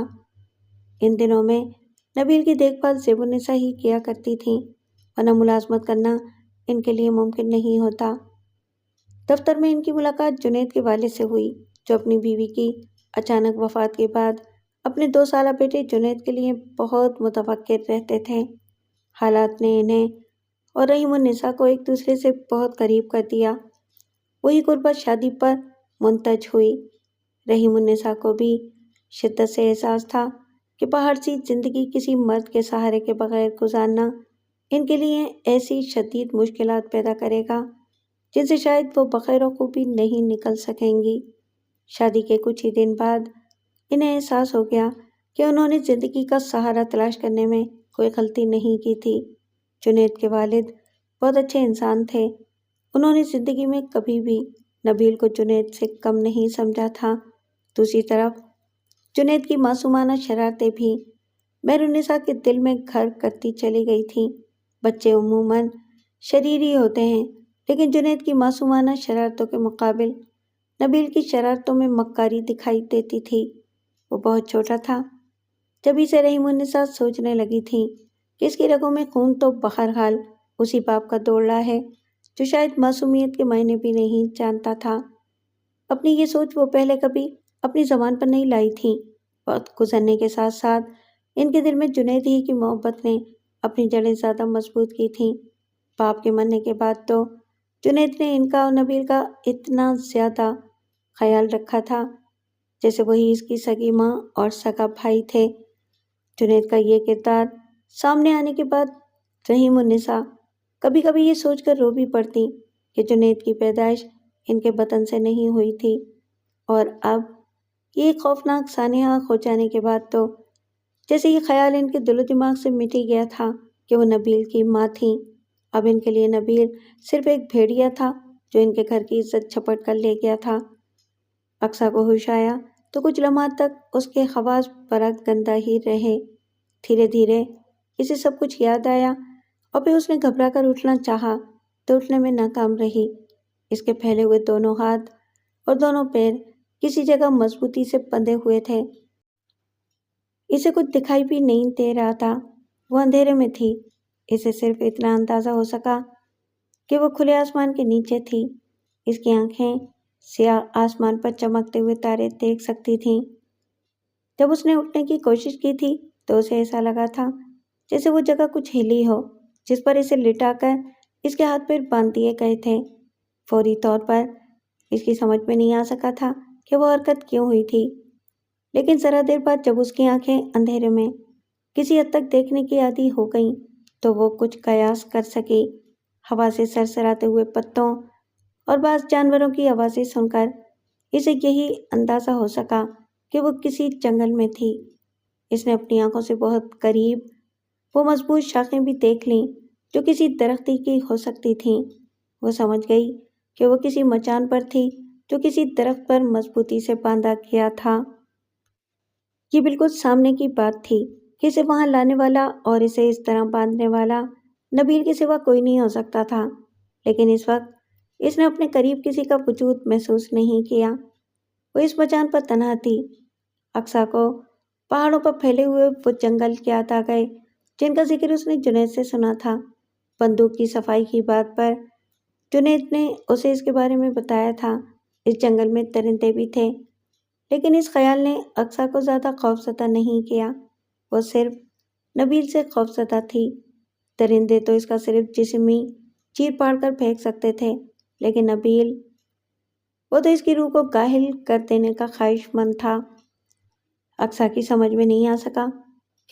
ان دنوں میں نبیل کی دیکھ بھال زیب النساء ہی کیا کرتی تھیں، ورنہ ملازمت کرنا ان کے لیے ممکن نہیں ہوتا۔ دفتر میں ان کی ملاقات جنید کے والد سے ہوئی، جو اپنی بیوی کی اچانک وفات کے بعد اپنے 2 سالہ بیٹے جنید کے لیے بہت متفکر رہتے تھے۔ حالات نے انہیں اور رحیم النساء کو ایک دوسرے سے بہت قریب کر دیا۔ وہی غربت شادی پر منتج ہوئی۔ رحیم النساء کو بھی شدت سے احساس تھا کہ باہر سی زندگی کسی مرد کے سہارے کے بغیر گزارنا ان کے لیے ایسی شدید مشکلات پیدا کرے گا جن سے شاید وہ بخیر خوبی نہیں نکل سکیں گی۔ شادی کے کچھ ہی دن بعد انہیں احساس ہو گیا کہ انہوں نے زندگی کا سہارا تلاش کرنے میں کوئی غلطی نہیں کی تھی۔ جنید کے والد بہت اچھے انسان تھے۔ انہوں نے زندگی میں کبھی بھی نبیل کو جنید سے کم نہیں سمجھا تھا۔ دوسری طرف جنید کی معصومانہ شرارتیں بھی مہرالنساء کے دل میں گھر کرتی چلی گئی تھیں۔ بچے عموماً شریر ہی ہوتے ہیں، لیکن جنید کی معصومانہ شرارتوں کے مقابل نبیل کی شرارتوں میں مکاری دکھائی دیتی تھی۔ وہ بہت چھوٹا تھا جب اسے رحیم النساء سوچنے لگی تھی کہ اس کی رگوں میں خون تو بہرحال اسی باپ کا دوڑ رہا ہے جو شاید معصومیت کے معنی بھی نہیں جانتا تھا۔ اپنی یہ سوچ وہ پہلے کبھی اپنی زبان پر نہیں لائی تھی۔ وقت گزرنے کے ساتھ ساتھ ان کے دل میں جنید ہی کی محبت نے اپنی جڑیں زیادہ مضبوط کی تھیں۔ باپ کے مرنے کے بعد تو جنید نے ان کا اور نبیل کا اتنا زیادہ خیال رکھا تھا جیسے وہی اس کی سگی ماں اور سگا بھائی تھے۔ جنید کا یہ کردار سامنے آنے کے بعد رحیم النساء کبھی کبھی یہ سوچ کر رو بھی پڑتی کہ جنید کی پیدائش ان کے بطن سے نہیں ہوئی تھی، اور اب یہ خوفناک سانحہ ہو جانے کے بعد تو جیسے یہ خیال ان کے دل و دماغ سے مٹ ہی گیا تھا کہ وہ نبیل کی ماں تھیں۔ اب ان کے لیے نبیل صرف ایک بھیڑیا تھا جو ان کے گھر کی عزت چھپٹ کر لے گیا تھا۔ اقصیٰ کو ہوش آیا تو کچھ لمحات تک اس کے حواس برق گندہ ہی رہے۔ دھیرے دھیرے اسے سب کچھ یاد آیا اور پھر اس نے گھبرا کر اٹھنا چاہا تو اٹھنے میں ناکام رہی۔ اس کے پھیلے ہوئے دونوں ہاتھ اور دونوں پیر کسی جگہ مضبوطی سے بندھے ہوئے تھے۔ اسے کچھ دکھائی بھی نہیں دے رہا تھا، وہ اندھیرے میں تھی۔ اسے صرف اتنا اندازہ ہو سکا کہ وہ کھلے آسمان کے نیچے تھی۔ اس کی آنکھیں سیاہ آسمان پر چمکتے ہوئے تارے دیکھ سکتی تھیں۔ جب اس نے اٹھنے کی کوشش کی تھی تو اسے ایسا لگا تھا جیسے وہ جگہ کچھ ہلی ہو جس پر اسے لٹا کر اس کے ہاتھ پیر باندھ دیے گئے تھے۔ فوری طور پر اس کی سمجھ میں نہیں آ سکا تھا کہ وہ حرکت کیوں ہوئی تھی، لیکن ذرا دیر بعد جب اس کی آنکھیں اندھیرے میں کسی حد تک دیکھنے کی عادی ہو گئیں تو وہ کچھ قیاس کر سکی۔ ہوا سے سرسراتے ہوئے پتوں اور بعض جانوروں کی آوازیں سن کر اسے یہی اندازہ ہو سکا کہ وہ کسی جنگل میں تھی۔ اس نے اپنی آنکھوں سے بہت قریب وہ مضبوط شاخیں بھی دیکھ لیں جو کسی درختی کی ہو سکتی تھیں۔ وہ سمجھ گئی کہ وہ کسی مچان پر تھی جو کسی درخت پر مضبوطی سے باندھا گیا تھا۔ یہ بالکل سامنے کی بات تھی کہ اسے وہاں لانے والا اور اسے اس طرح باندھنے والا نبیل کے سوا کوئی نہیں ہو سکتا تھا، لیکن اس وقت اس نے اپنے قریب کسی کا وجود محسوس نہیں کیا۔ وہ اس مچان پر تنہا تھی۔ اقصیٰ کو پہاڑوں پر پھیلے ہوئے وہ جنگل یاد آ گئے جن کا ذکر اس نے جنید سے سنا تھا۔ بندوق کی صفائی کی بات پر جنید نے اسے اس کے بارے میں بتایا تھا۔ اس جنگل میں درندے بھی تھے، لیکن اس خیال نے اقصیٰ کو زیادہ خوفزدہ نہیں کیا۔ وہ صرف نبیل سے خوفزدہ تھی۔ درندے تو اس کا صرف جسم ہی چیر پاڑ کر پھینک سکتے تھے، لیکن نبیل، وہ تو اس کی روح کو گاہل کر دینے کا خواہش مند تھا۔ اقصیٰ کی سمجھ میں نہیں آ سکا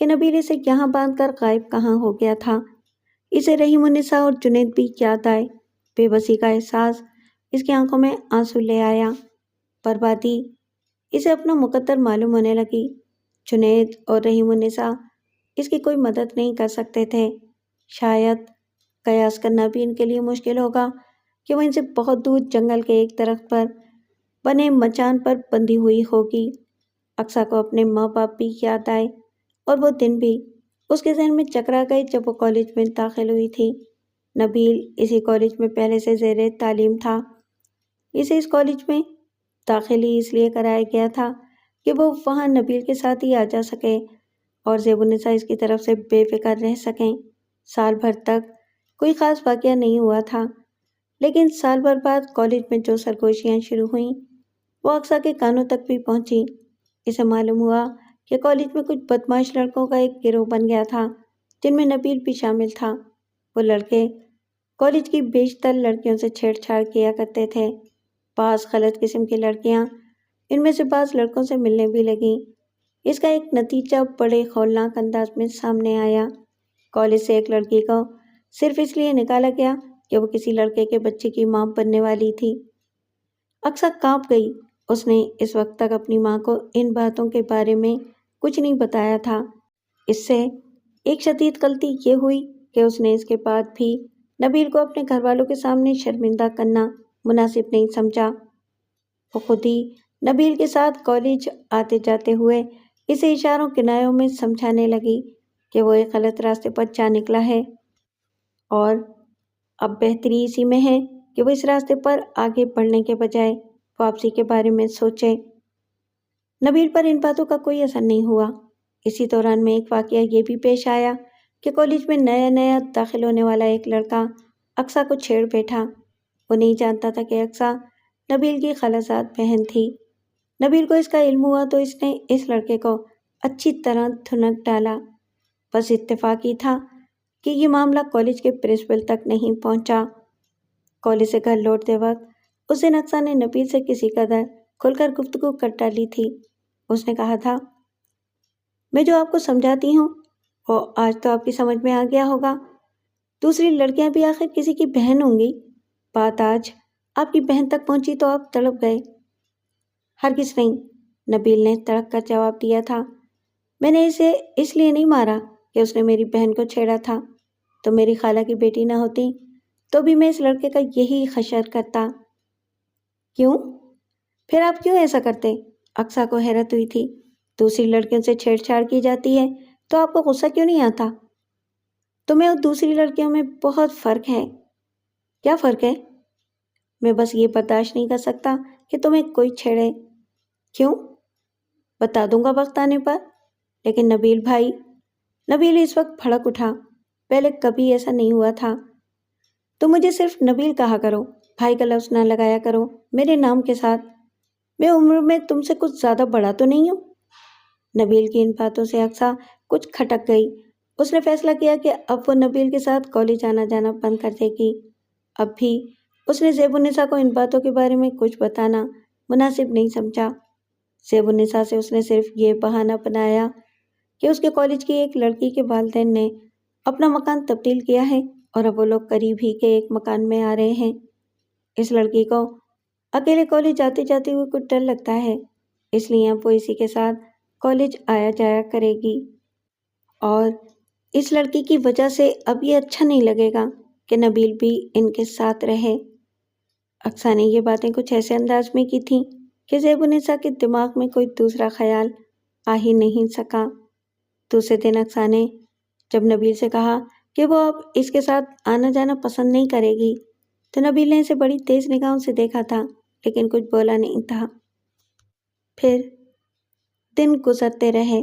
کہ نبیل اسے یہاں باندھ کر غائب کہاں ہو گیا تھا۔ اسے رحیم النساء اور جنید بھی یاد آئے۔ بے بسی کا احساس اس کی آنکھوں میں آنسو لے آیا۔ بربادی اسے اپنا مقدر معلوم ہونے لگی۔ جنید اور رحیم النساء اس کی کوئی مدد نہیں کر سکتے تھے۔ شاید قیاس کرنا بھی ان کے لیے مشکل ہوگا کہ وہ ان سے بہت دور جنگل کے ایک درخت پر بنے مچان پر بندھی ہوئی ہوگی۔ اقصیٰ کو اپنے ماں باپ بھی یاد آئے اور وہ دن بھی اس کے ذہن میں چکرا گئے جب وہ کالج میں داخل ہوئی تھی۔ نبیل اسی کالج میں پہلے سے زیر تعلیم تھا۔ اسے اس کالج میں داخل ہی اس لیے کرایا گیا تھا کہ وہ وہاں نبیل کے ساتھ ہی آ جا سکے اور زیب النساء اس کی طرف سے بے فکر رہ سکیں۔ سال بھر تک کوئی خاص واقعہ نہیں ہوا تھا، لیکن سال بھر بعد کالج میں جو سرگوشیاں شروع ہوئیں وہ اقصیٰ کے کانوں تک بھی پہنچی۔ اسے معلوم ہوا کہ کالج میں کچھ بدماش لڑکوں کا ایک گروہ بن گیا تھا جن میں نبیل بھی شامل تھا۔ وہ لڑکے کالج کی بیشتر لڑکیوں سے چھیڑ چھاڑ کیا کرتے تھے۔ بعض غلط قسم کی لڑکیاں ان میں سے بعض لڑکوں سے ملنے بھی لگیں۔ اس کا ایک نتیجہ بڑے ہولناک انداز میں سامنے آیا۔ کالج سے ایک لڑکی کو صرف اس لیے نکالا گیا کہ وہ کسی لڑکے کے بچے کی ماں بننے والی تھی۔ اقصیٰ کانپ گئی۔ اس نے اس وقت تک اپنی ماں کو ان باتوں کے بارے میں کچھ نہیں بتایا تھا۔ اس سے ایک شدید غلطی یہ ہوئی کہ اس نے اس کے بعد بھی نبیل کو اپنے گھر والوں کے سامنے شرمندہ کرنا مناسب نہیں سمجھا۔ وہ خود ہی نبیل کے ساتھ کالج آتے جاتے ہوئے اسے اشاروں کنایوں میں سمجھانے لگی کہ وہ ایک غلط راستے پر جا نکلا ہے اور اب بہتری اسی میں ہے کہ وہ اس راستے پر آگے بڑھنے کے بجائے واپسی کے بارے میں سوچے۔ نبیل پر ان باتوں کا کوئی اثر نہیں ہوا۔ اسی دوران میں ایک واقعہ یہ بھی پیش آیا کہ کالج میں نیا نیا داخل ہونے والا ایک لڑکا اقصیٰ کو چھیڑ بیٹھا۔ وہ نہیں جانتا تھا کہ اقصیٰ نبیل کی خالہ بہن تھی۔ نبیل کو اس کا علم ہوا تو اس نے اس لڑکے کو اچھی طرح دھنک ڈالا۔ بس اتفاق ہی تھا کہ یہ معاملہ کالج کے پرنسپل تک نہیں پہنچا۔ کالج سے گھر لوٹتے وقت اس دن اقصیٰ نے نبیل سے کسی قدر کھل کر گفتگو کر ڈالی تھی۔ اس نے کہا تھا، میں جو آپ کو سمجھاتی ہوں وہ آج تو آپ کی سمجھ میں آ گیا ہوگا۔ دوسری لڑکیاں بھی آخر کسی کی بہن ہوں گی۔ بات آج آپ کی بہن تک پہنچی تو آپ تڑپ گئے۔ ہرگز نہیں، نبیل نے تڑپ کر جواب دیا تھا۔ میں نے اسے اس لیے نہیں مارا کہ اس نے میری بہن کو چھیڑا تھا۔ تو میری خالہ کی بیٹی نہ ہوتی تو بھی میں اس لڑکے کا یہی خشر کرتا۔ کیوں؟ پھر آپ کیوں ایسا کرتے؟ اقصیٰ کو حیرت ہوئی تھی۔ دوسری لڑکیوں سے چھیڑ چھاڑ کی جاتی ہے تو آپ کو غصہ کیوں نہیں آتا؟ تمہیں اور دوسری لڑکیوں میں بہت فرق ہے۔ کیا فرق ہے؟ میں بس یہ برداشت نہیں کر سکتا کہ تمہیں کوئی چھیڑے۔ کیوں؟ بتا دوں گا وقت آنے پر۔ لیکن نبیل بھائی، نبیل اس وقت بھڑک اٹھا۔ پہلے کبھی ایسا نہیں ہوا تھا۔ تم مجھے صرف نبیل کہا کرو، بھائی کا لفظ نہ لگایا کرو میرے نام کے ساتھ۔ میں عمر میں تم سے کچھ زیادہ بڑا تو نہیں ہوں؟ نبیل کی ان باتوں سے اقصیٰ کچھ کھٹک گئی۔ اس نے فیصلہ کیا کہ اب وہ نبیل کے ساتھ کالج آنا جانا بند کر دے گی۔ اب بھی اس نے زیب النساء کو ان باتوں کے بارے میں کچھ بتانا مناسب نہیں سمجھا۔ زیب النساء سے اس نے صرف یہ بہانہ بنایا کہ اس کے کالج کی ایک لڑکی کے والدین نے اپنا مکان تبدیل کیا ہے اور اب وہ لوگ قریب ہی کے ایک مکان میں آ رہے ہیں۔ اس لڑکی کو اکیلے کالج آتے جاتے ہوئے کچھ ڈر لگتا ہے، اس لیے اب وہ اسی کے ساتھ کالج آیا جایا کرے گی۔ اور اس لڑکی کی وجہ سے اب یہ اچھا نہیں لگے گا کہ نبیل بھی ان کے ساتھ رہے۔ اقصیٰ نے یہ باتیں کچھ ایسے انداز میں کی تھیں کہ زیب النساء کے دماغ میں کوئی دوسرا خیال آ ہی نہیں سکا۔ دوسرے دن اقصیٰ نے جب نبیل سے کہا کہ وہ اب اس کے ساتھ آنا جانا پسند نہیں کرے گی تو نبیل نے اسے بڑی تیز نگاہوں سے دیکھا تھا لیکن کچھ بولا نہیں تھا۔ پھر دن گزرتے رہے۔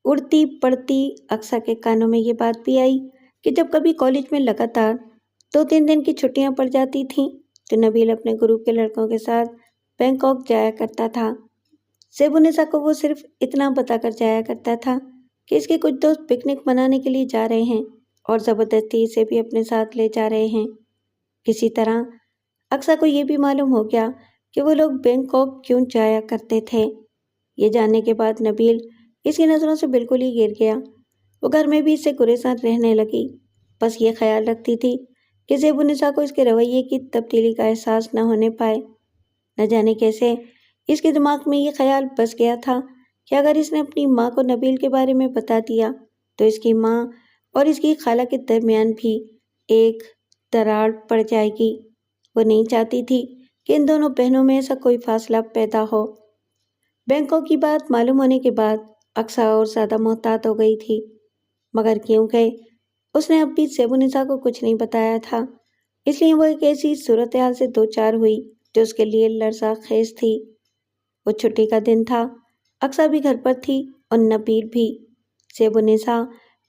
اڑتی پڑتی اقصیٰ کے کانوں میں یہ بات بھی آئی کہ جب کبھی کالج میں لگاتار 2-3 دن کی چھٹیاں پڑ جاتی تھیں تو نبیل اپنے گروپ کے لڑکوں کے ساتھ بینکاک جایا کرتا تھا۔ زیب النساء کو وہ صرف اتنا بتا کر جایا کرتا تھا کہ اس کے کچھ دوست پکنک منانے کے لیے جا رہے ہیں اور زبردستی اسے بھی اپنے ساتھ لے جا رہے ہیں۔ کسی طرح اقصیٰ کو یہ بھی معلوم ہو گیا کہ وہ لوگ بینکاک کیوں جایا کرتے تھے۔ یہ جاننے کے بعد نبیل اس کی نظروں سے بالکل ہی گر گیا۔ وہ گھر میں بھی اس سے گریزاں رہنے لگی، بس یہ خیال رکھتی تھی کہ زیب النساء کو اس کے رویے کی تبدیلی کا احساس نہ ہونے پائے۔ نہ جانے کیسے اس کے دماغ میں یہ خیال بس گیا تھا کہ اگر اس نے اپنی ماں کو نبیل کے بارے میں بتا دیا تو اس کی ماں اور اس کی خالہ کے درمیان بھی ایک دراڑ پڑ جائے گی۔ وہ نہیں چاہتی تھی کہ ان دونوں بہنوں میں ایسا کوئی فاصلہ پیدا ہو۔ بینکاک کی بات معلوم ہونے کے بعد اقصیٰ اور زیادہ محتاط ہو گئی تھی، مگر کیونکہ اس نے اب بھی زیب النساء کو کچھ نہیں بتایا تھا اس لیے وہ ایک ایسی صورتحال سے دوچار ہوئی جو اس کے لیے لرزہ خیز تھی۔ وہ چھٹی کا دن تھا، اقصیٰ بھی گھر پر تھی اور نبیل بھی۔ زیب النساء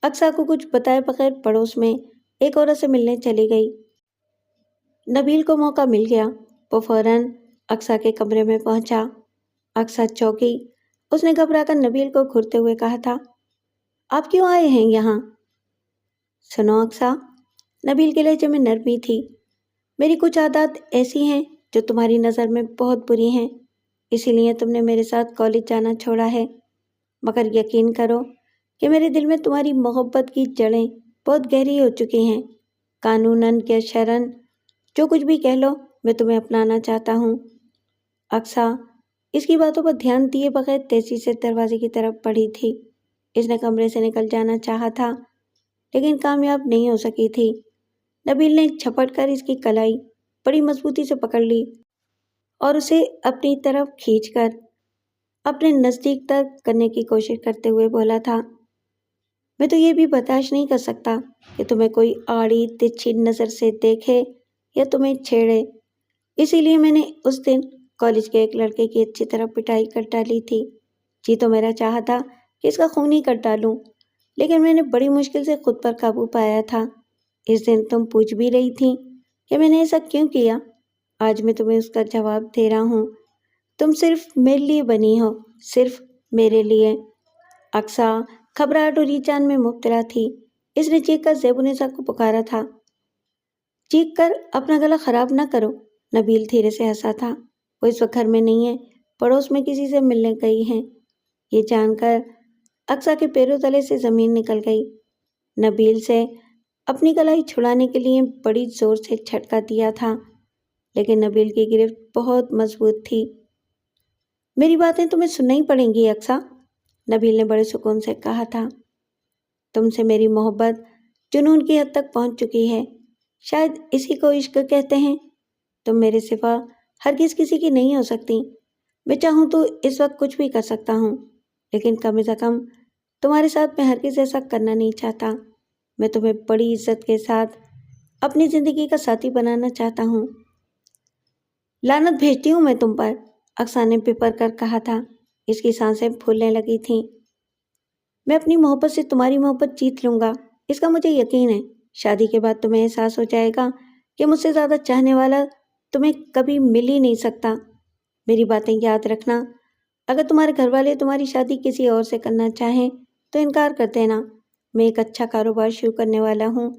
اقصیٰ کو کچھ بتائے بغیر پڑوس میں ایک عورت سے ملنے چلی گئی۔ نبیل کو موقع مل گیا، وہ فوراً اقصیٰ کے کمرے میں پہنچا۔ اقصیٰ چونکی۔ اس نے گھبرا کر نبیل کو گھورتے ہوئے کہا تھا، آپ کیوں آئے ہیں یہاں؟ سنو اقصیٰ، نبیل کے لہجے میں نرمی تھی، میری کچھ عادات ایسی ہیں جو تمہاری نظر میں بہت بری ہیں، اسی لیے تم نے میرے ساتھ کالج جانا چھوڑا ہے، مگر یقین کرو کہ میرے دل میں تمہاری محبت کی جڑیں بہت گہری ہو چکی ہیں قانوناً یا شرعاً جو کچھ بھی کہہ لو، میں تمہیں اپنانا چاہتا ہوں۔ اقصیٰ اس کی باتوں پر دھیان دیے بغیر تیزی سے دروازے کی طرف بڑھی تھی۔ اس نے کمرے سے نکل جانا چاہا تھا لیکن کامیاب نہیں ہو سکی تھی۔ نبیل نے جھپٹ کر اس کی کلائی بڑی مضبوطی سے پکڑ لی اور اسے اپنی طرف کھینچ کر اپنے نزدیک تر کرنے کی کوشش کرتے ہوئے بولا تھا، میں تو یہ بھی برداشت نہیں کر سکتا کہ تمہیں کوئی آڑی ترچھی نظر سے دیکھے یا تمہیں چھیڑے۔ اسی لیے میں نے اس دن کالج کے ایک لڑکے کی اچھی طرح پٹائی کر ڈالی تھی۔ جی تو میرا چاہا تھا کہ اس کا خون ہی کر ڈالوں، لیکن میں نے بڑی مشکل سے خود پر قابو پایا تھا۔ اس دن تم پوچھ بھی رہی تھی کہ میں نے ایسا کیوں کیا۔ آج میں تمہیں اس کا جواب دے رہا ہوں۔ تم صرف میرے لیے بنی ہو، صرف میرے لیے۔ اقصیٰ گھبراہٹ اور ریچان میں مبتلا تھی۔ اس نے چیخ کر زیبونسا کو پکارا تھا۔ چیخ کر اپنا گلا خراب نہ کرو۔ نبیل دھیرے سے ہنسا تھا۔ وہ اس وقت گھر میں نہیں ہے، پڑوس میں کسی سے ملنے گئی ہیں۔ یہ جان کر اقصیٰ کے پیروں تلے سے زمین نکل گئی۔ نبیل سے اپنی کلائی چھڑانے کے لیے بڑی زور سے جھٹکا دیا تھا، لیکن نبیل کی گرفت بہت مضبوط تھی۔ میری باتیں تمہیں سننا ہی پڑیں گی اقصیٰ، نبیل نے بڑے سکون سے کہا تھا۔ تم سے میری محبت جنون کی حد تک پہنچ چکی ہے، شاید اسی کو عشق کہتے ہیں۔ تم میرے سوا ہرگز کسی کی نہیں ہو سکتی۔ میں چاہوں تو اس وقت کچھ بھی کر سکتا ہوں، لیکن کم از کم تمہارے ساتھ میں ہرگز ایسا کرنا نہیں چاہتا۔ میں تمہیں بڑی عزت کے ساتھ اپنی زندگی کا ساتھی بنانا چاہتا ہوں۔ لعنت بھیجتی ہوں میں تم پر، اقصیٰ نے بپر کر کہا تھا۔ اس کی سانسیں پھولنے لگی تھیں۔ میں اپنی محبت سے تمہاری محبت جیت لوں گا، اس کا مجھے یقین ہے۔ شادی کے بعد تمہیں احساس ہو جائے گا کہ مجھ سے زیادہ چاہنے والا تمہیں کبھی مل ہی نہیں سکتا۔ میری باتیں یاد رکھنا، اگر تمہارے گھر والے تمہاری شادی کسی اور سے کرنا چاہیں تو انکار کر دینا۔ میں ایک اچھا کاروبار شروع کرنے والا ہوں،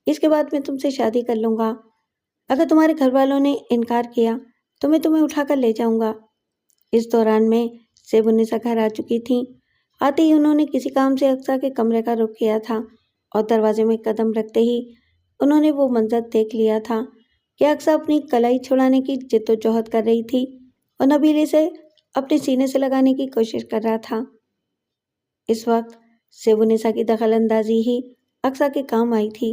اس کے بعد میں تم سے شادی کر لوں گا۔ اگر تمہارے گھر والوں نے انکار کیا تو میں تمہیں اٹھا کر لے جاؤں گا۔ اس دوران میں زیبونسا گھر آ چکی تھیں۔ آتے ہی انہوں نے کسی کام سے اقصیٰ کے کمرے کا رخ کیا تھا اور دروازے میں قدم رکھتے ہی انہوں نے وہ منظر دیکھ لیا تھا کہ اقصیٰ اپنی کلائی چھڑانے کی جد و جہد کر رہی تھی اور نبیل اسے اپنے سینے سے لگانے کی کوشش کر رہا تھا۔ اس وقت زیبونسا کی دخل اندازی ہی اقصیٰ کے کام آئی تھی۔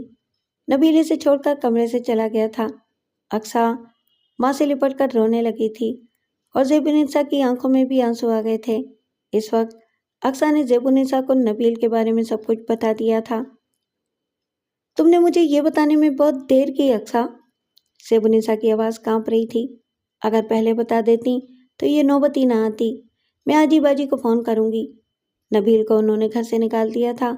نبیل اسے چھوڑ کر کمرے سے چلا گیا تھا۔ اقصیٰ ماں سے لپٹ کر رونے لگی تھی اور زیبونسا کی آنکھوں میں بھی آنسو آ گئے تھے۔ اس وقت اقصیٰ نے زیبونسا کو نبیل کے بارے میں سب کچھ بتا دیا تھا۔ تم نے مجھے یہ بتانے میں بہت دیر کی اقصیٰ، زیبونسا کی آواز کانپ رہی تھی۔ اگر پہلے بتا دیتی تو یہ نوبت ہی نہ آتی۔ میں آج ہی باجی کو فون کروں گی۔ نبیل کو انہوں نے گھر سے نکال دیا تھا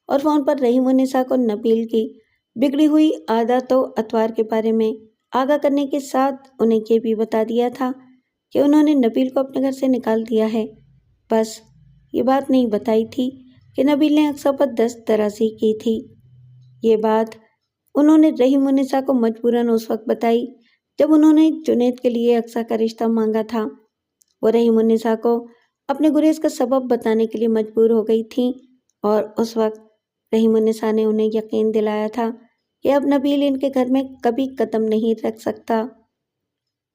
اور فون پر رحیم النساء کو نبیل کی بگڑی ہوئی عادات و اطوار کے بارے میں آگاہ کرنے کے ساتھ انہیں یہ بھی بتا دیا تھا کہ انہوں نے نبیل کو اپنے گھر سے نکال دیا ہے۔ بس یہ بات نہیں بتائی تھی کہ نبیل نے اقصیٰ پر دست درازی کی تھی۔ یہ بات انہوں نے رحیم النساء کو مجبوراً اس وقت بتائی جب انہوں نے جنید کے لیے اقصیٰ کا رشتہ مانگا تھا۔ وہ رحیم النساء کو اپنے گریز کا سبب بتانے کے لیے مجبور ہو گئی تھیں اور اس وقت رحیم النساء نے انہیں یقین دلایا تھا کہ اب نبیل ان کے گھر میں کبھی قدم نہیں رکھ سکتا۔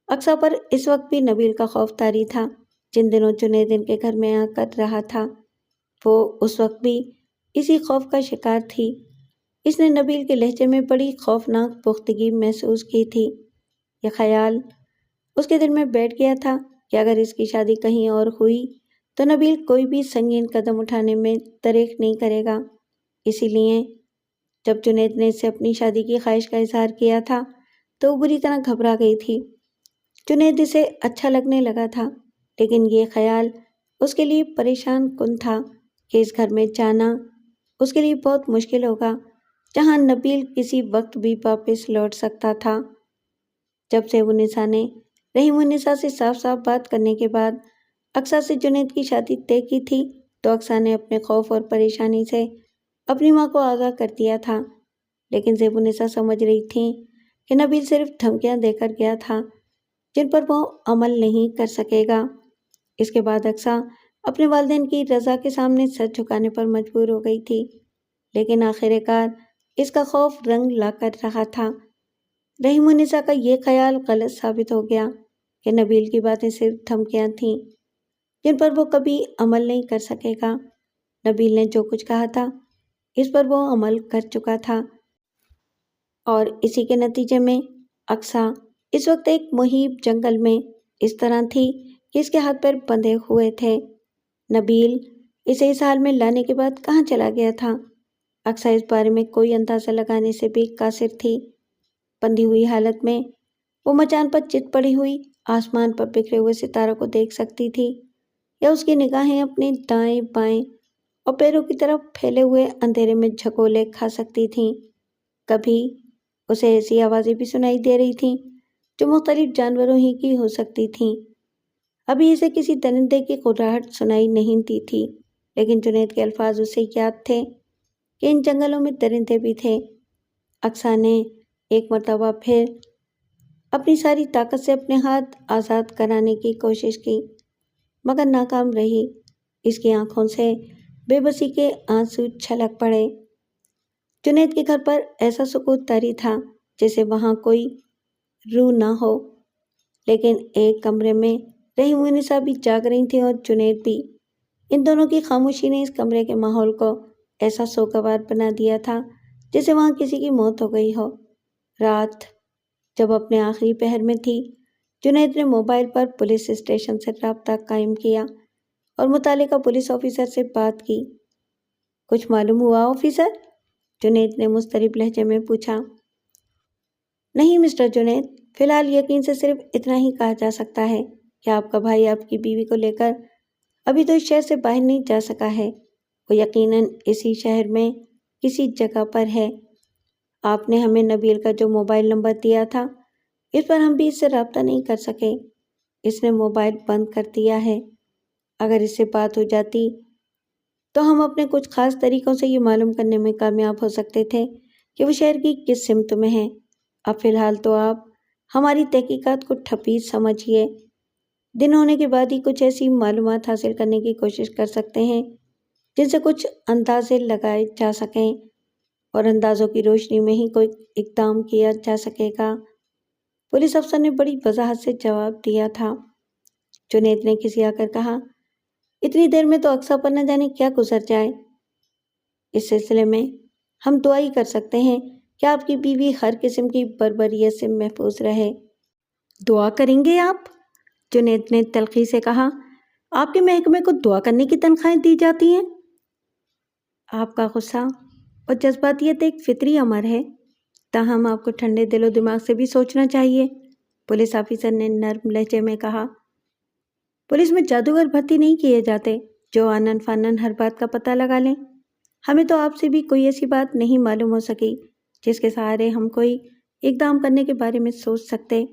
اقصیٰ پر اس وقت بھی نبیل کا خوف طاری تھا۔ جن دنوں جنید ان کے گھر میں آ کر رہا تھا وہ اس وقت بھی اسی خوف کا شکار تھی۔ اس نے نبیل کے لہجے میں بڑی خوفناک پختگی محسوس کی تھی۔ یہ خیال اس کے دل میں بیٹھ گیا تھا کہ اگر اس کی شادی کہیں اور ہوئی تو نبیل کوئی بھی سنگین قدم اٹھانے میں دریغ نہیں کرے گا۔ اسی لیے جب جنید نے اس سے اپنی شادی کی خواہش کا اظہار کیا تھا تو وہ بری طرح گھبرا گئی تھی۔ جنید اسے اچھا لگنے لگا تھا، لیکن یہ خیال اس کے لیے پریشان کن تھا کہ اس گھر میں جانا اس کے لیے بہت مشکل ہوگا جہاں نبیل کسی وقت بھی واپس لوٹ سکتا تھا۔ جب زیبونسا نے رحیم النساء سے صاف صاف بات کرنے کے بعد اقصیٰ سے جنید کی شادی طے کی تھی تو اقصیٰ نے اپنے خوف اور پریشانی سے اپنی ماں کو آگاہ کر دیا تھا، لیکن زیبونسا سمجھ رہی تھیں کہ نبیل صرف دھمکیاں دے کر گیا تھا جن پر وہ عمل نہیں کر سکے گا۔ اس کے بعد اقصیٰ اپنے والدین کی رضا کے سامنے سر جھکانے پر مجبور ہو گئی تھی، لیکن آخر کار اس کا خوف رنگ لا کر رہا تھا۔ رحیم النساء کا یہ خیال غلط ثابت ہو گیا کہ نبیل کی باتیں صرف دھمکیاں تھیں جن پر وہ کبھی عمل نہیں کر سکے گا۔ نبیل نے جو کچھ کہا تھا اس پر وہ عمل کر چکا تھا، اور اسی کے نتیجے میں اقصیٰ اس وقت ایک مہیب جنگل میں اس طرح تھی کہ اس کے ہاتھ پیر بندھے ہوئے تھے۔ نبیل اسے اس حال میں لانے کے بعد کہاں چلا گیا تھا؟ اقصیٰ اس بارے میں کوئی اندازہ لگانے سے بھی قاصر تھی۔ بندھی ہوئی حالت میں وہ مچان پر چت پڑی ہوئی آسمان پر بکھرے ہوئے ستاروں کو دیکھ سکتی تھی، یا اس کی نگاہیں اپنے دائیں بائیں اور پیروں کی طرف پھیلے ہوئے اندھیرے میں جھکولے کھا سکتی تھیں۔ کبھی اسے ایسی آوازیں بھی سنائی دے رہی تھیں جو مختلف جانوروں ہی کی ہو سکتی تھیں۔ ابھی اسے کسی درندے کی قرراہٹ سنائی نہیں دی تھی، لیکن جنید کے الفاظ اسے یاد تھے کہ ان جنگلوں میں درندے بھی تھے۔ اقصیٰ نے ایک مرتبہ پھر اپنی ساری طاقت سے اپنے ہاتھ آزاد کرانے کی کوشش کی، مگر ناکام رہی۔ اس کی آنکھوں سے بے بسی کے آنسو چھلک پڑے۔ جنید کے گھر پر ایسا سکوت طاری تھا جیسے وہاں کوئی روح نہ ہو، لیکن ایک کمرے میں رحیم النساء بھی جاگ رہی تھیں اور جنید بھی۔ ان دونوں کی خاموشی نے اس کمرے کے ماحول کو ایسا سوگوار بنا دیا تھا جیسے وہاں کسی کی موت ہو گئی ہو۔ رات جب اپنے آخری پہر میں تھی، جنید نے موبائل پر پولیس اسٹیشن سے رابطہ قائم کیا اور متعلقہ پولیس آفیسر سے بات کی۔ کچھ معلوم ہوا آفیسر؟ جنید نے مضطرب لہجے میں پوچھا۔ نہیں مسٹر جنید، فی الحال یقین سے صرف اتنا ہی کہا جا سکتا ہے کہ آپ کا بھائی آپ کی بیوی کو لے کر ابھی تو اس شہر سے باہر نہیں جا سکا ہے۔ وہ یقیناً اسی شہر میں کسی جگہ پر ہے۔ آپ نے ہمیں نبیل کا جو موبائل نمبر دیا تھا اس پر ہم بھی اس سے رابطہ نہیں کر سکے۔ اس نے موبائل بند کر دیا ہے۔ اگر اس سے بات ہو جاتی تو ہم اپنے کچھ خاص طریقوں سے یہ معلوم کرنے میں کامیاب ہو سکتے تھے کہ وہ شہر کی کس سمت میں ہے۔ اب فی الحال تو آپ ہماری تحقیقات کو ٹھپی سمجھیے۔ دن ہونے کے بعد ہی کچھ ایسی معلومات حاصل کرنے کی کوشش کر سکتے ہیں جن سے کچھ اندازے لگائے جا سکیں، اور اندازوں کی روشنی میں ہی کوئی اقدام کیا جا سکے گا۔ پولیس افسر نے بڑی وضاحت سے جواب دیا تھا۔ جنید نے کھسیا کر کہا، اتنی دیر میں تو اقصیٰ پر نہ جانے کیا گزر جائے۔ اس سلسلے میں ہم دعا ہی کر سکتے ہیں کہ آپ کی بیوی ہر قسم کی بربریت سے محفوظ رہے۔ دعا کریں گے آپ؟ جنید نے تلخی سے کہا، آپ کے محکمے کو دعا کرنے کی تنخواہیں دی جاتی ہیں؟ آپ کا غصہ اور جذباتیت ایک فطری امر ہے، تاہم آپ کو ٹھنڈے دل و دماغ سے بھی سوچنا چاہیے، پولیس آفیسر نے نرم لہجے میں کہا۔ پولیس میں جادوگر بھرتی نہیں کیے جاتے جو آنن فانن ہر بات کا پتہ لگا لیں۔ ہمیں تو آپ سے بھی کوئی ایسی بات نہیں معلوم ہو سکی جس کے سہارے ہم کوئی اقدام کرنے کے بارے میں سوچ سکتے۔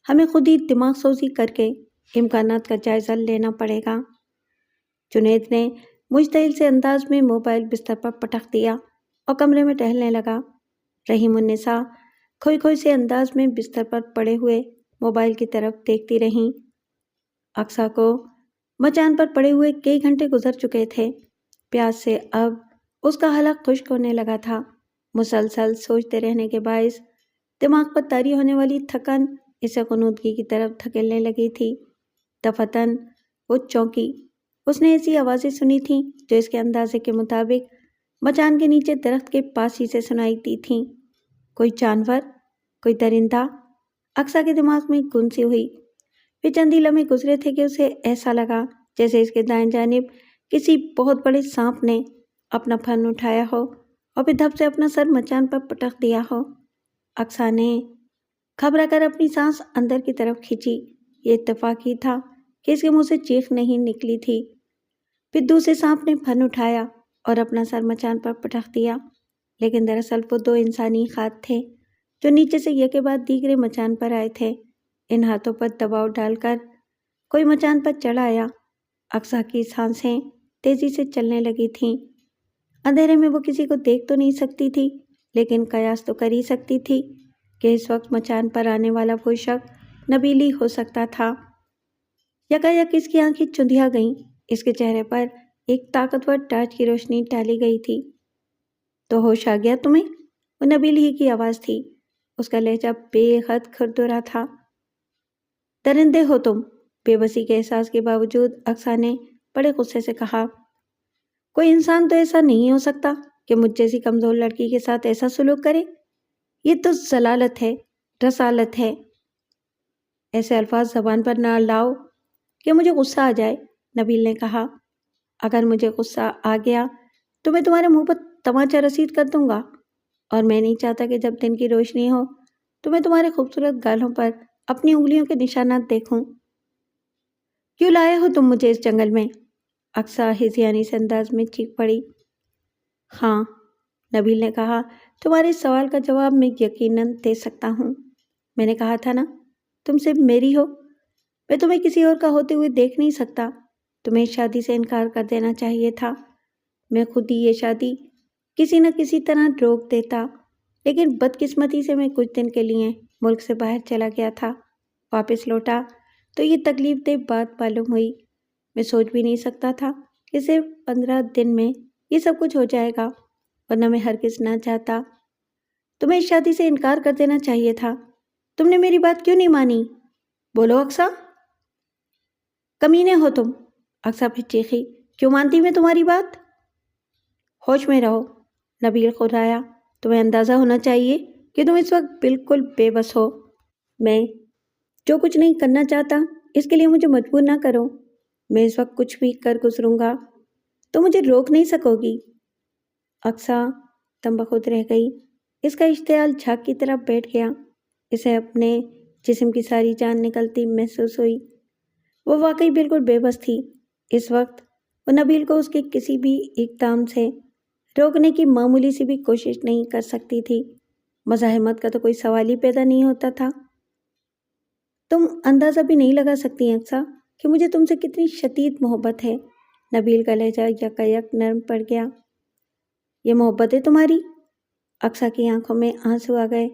ہمیں خود ہی دماغ سوزی کر کے امکانات کا جائزہ لینا پڑے گا۔ جنید نے مشتعل سے انداز میں موبائل بستر پر پٹک دیا اور کمرے میں ٹہلنے لگا۔ رحیم النساء کھوئی کھوئی سے انداز میں بستر پر پڑے ہوئے موبائل کی طرف دیکھتی رہیں۔ اقصیٰ کو مچان پر پڑے ہوئے کئی گھنٹے گزر چکے تھے۔ پیاس سے اب اس کا حلق خشک ہونے لگا تھا۔ مسلسل سوچتے رہنے کے باعث دماغ پر طاری ہونے والی تھکن اسے غنودگی کی طرف دھکیلنے لگی تھی۔ دفعتاً وہ چونکی۔ اس نے ایسی آوازیں سنی تھیں جو اس کے اندازے کے مطابق مچان کے نیچے درخت کے پاس ہی سے سنائی دی تھیں۔ کوئی جانور، کوئی درندہ؟ اقصیٰ کے دماغ میں گنسی ہوئی۔ پھر چند لمحے گزرے تھے کہ اسے ایسا لگا جیسے اس کے دائیں جانب کسی بہت بڑے سانپ نے اپنا پھن اٹھایا ہو اور پھر دھپ سے اپنا سر مچان پر پٹک دیا ہو۔ اقصیٰ نے گھبرا کر اپنی سانس اندر کی طرف کھینچی۔ یہ اتفاق ہی تھا کہ اس کے منہ سے چیخ نہیں نکلی تھی۔ پھر دوسرے سانپ نے پھن اٹھایا اور اپنا سر مچان پر پٹک دیا، لیکن دراصل وہ دو انسانی ہاتھ تھے جو نیچے سے یکے بعد دیگرے مچان پر آئے تھے۔ ان ہاتھوں پر دباؤ ڈال کر کوئی مچان پر چڑھ آیا۔ اقصیٰ کی سانسیں تیزی سے چلنے لگی تھیں۔ اندھیرے میں وہ کسی کو دیکھ تو نہیں سکتی تھی، لیکن قیاس تو کر ہی سکتی تھی کہ اس وقت مچان پر آنے والا وہ شخص نبیل ہی ہو سکتا تھا۔ یکایک اس کی آنکھیں چندھیا گئیں۔ اس کے چہرے پر ایک طاقتور ٹارچ کی روشنی ڈالی گئی تھی۔ تو ہوش آ گیا تمہیں؟ وہ نبیل ہی کی آواز تھی۔ اس کا لہجہ بے حد کھردرا تھا۔ درندے ہو تم، بے بسی کے احساس کے باوجود اقصیٰ نے بڑے غصے سے کہا۔ کوئی انسان تو ایسا نہیں ہو سکتا کہ مجھ جیسی کمزور لڑکی کے ساتھ ایسا سلوک کرے۔ یہ تو ضلالت ہے، رسالت ہے۔ ایسے الفاظ زبان پر نہ لاؤ کہ مجھے غصہ آ جائے، نبیل نے کہا۔ اگر مجھے غصہ آ گیا تو میں تمہارے منہ پر تماچا رسید کر دوں گا، اور میں نہیں چاہتا کہ جب دن کی روشنی ہو تو میں تمہارے خوبصورت گالوں پر اپنی انگلیوں کے نشانات دیکھوں۔ کیوں لائے ہو تم مجھے اس جنگل میں؟ اقصیٰ ہذیانی سے انداز میں چیخ پڑی۔ ہاں، نبیل نے کہا، تمہارے اس سوال کا جواب میں یقیناً دے سکتا ہوں۔ میں نے کہا تھا نا، تم صرف میری ہو۔ میں تمہیں کسی اور کا ہوتے ہوئے دیکھ نہیں سکتا۔ تمہیں اس شادی سے انکار کر دینا چاہیے تھا۔ میں خود ہی یہ شادی کسی نہ کسی طرح روک دیتا، لیکن بدقسمتی سے میں کچھ دن کے لیے ملک سے باہر چلا گیا تھا۔ واپس لوٹا تو یہ تکلیف دہ بات معلوم ہوئی۔ میں سوچ بھی نہیں سکتا تھا کہ صرف 15 دن میں یہ سب کچھ ہو جائے گا، ورنہ میں ہرگز نہ چاہتا۔ تمہیں اس شادی سے انکار کر دینا چاہیے تھا۔ تم نے میری بات کیوں نہیں مانی؟ بولو اقصیٰ۔ کمینے ہو تم، اقصیٰ پھر چیخی۔ کیوں مانتی میں تمہاری بات؟ ہوش میں رہو، نبیل خرایا۔ تمہیں اندازہ ہونا چاہیے کہ تم اس وقت بالکل بے بس ہو۔ میں جو کچھ نہیں کرنا چاہتا اس کے لیے مجھے مجبور نہ کرو۔ میں اس وقت کچھ بھی کر گزروں گا تو مجھے روک نہیں سکو گی۔ اقصیٰ تم بخود رہ گئی۔ اس کا اشتعال جھاگ کی طرح بیٹھ گیا۔ اسے اپنے جسم کی ساری جان نکلتی محسوس ہوئی۔ وہ واقعی بالکل بے بس تھی۔ اس وقت وہ نبیل کو اس کے کسی بھی اقدام سے روکنے کی معمولی سی بھی کوشش نہیں کر سکتی تھی۔ مزاحمت کا تو کوئی سوال ہی پیدا نہیں ہوتا تھا۔ تم اندازہ بھی نہیں لگا سکتی اقصیٰ کہ مجھے تم سے کتنی شدید محبت ہے۔ نبیل کا لہجہ یکایک نرم پڑ گیا۔ یہ محبت ہے تمہاری؟ اقصیٰ کی آنکھوں میں آنسو آ گئے۔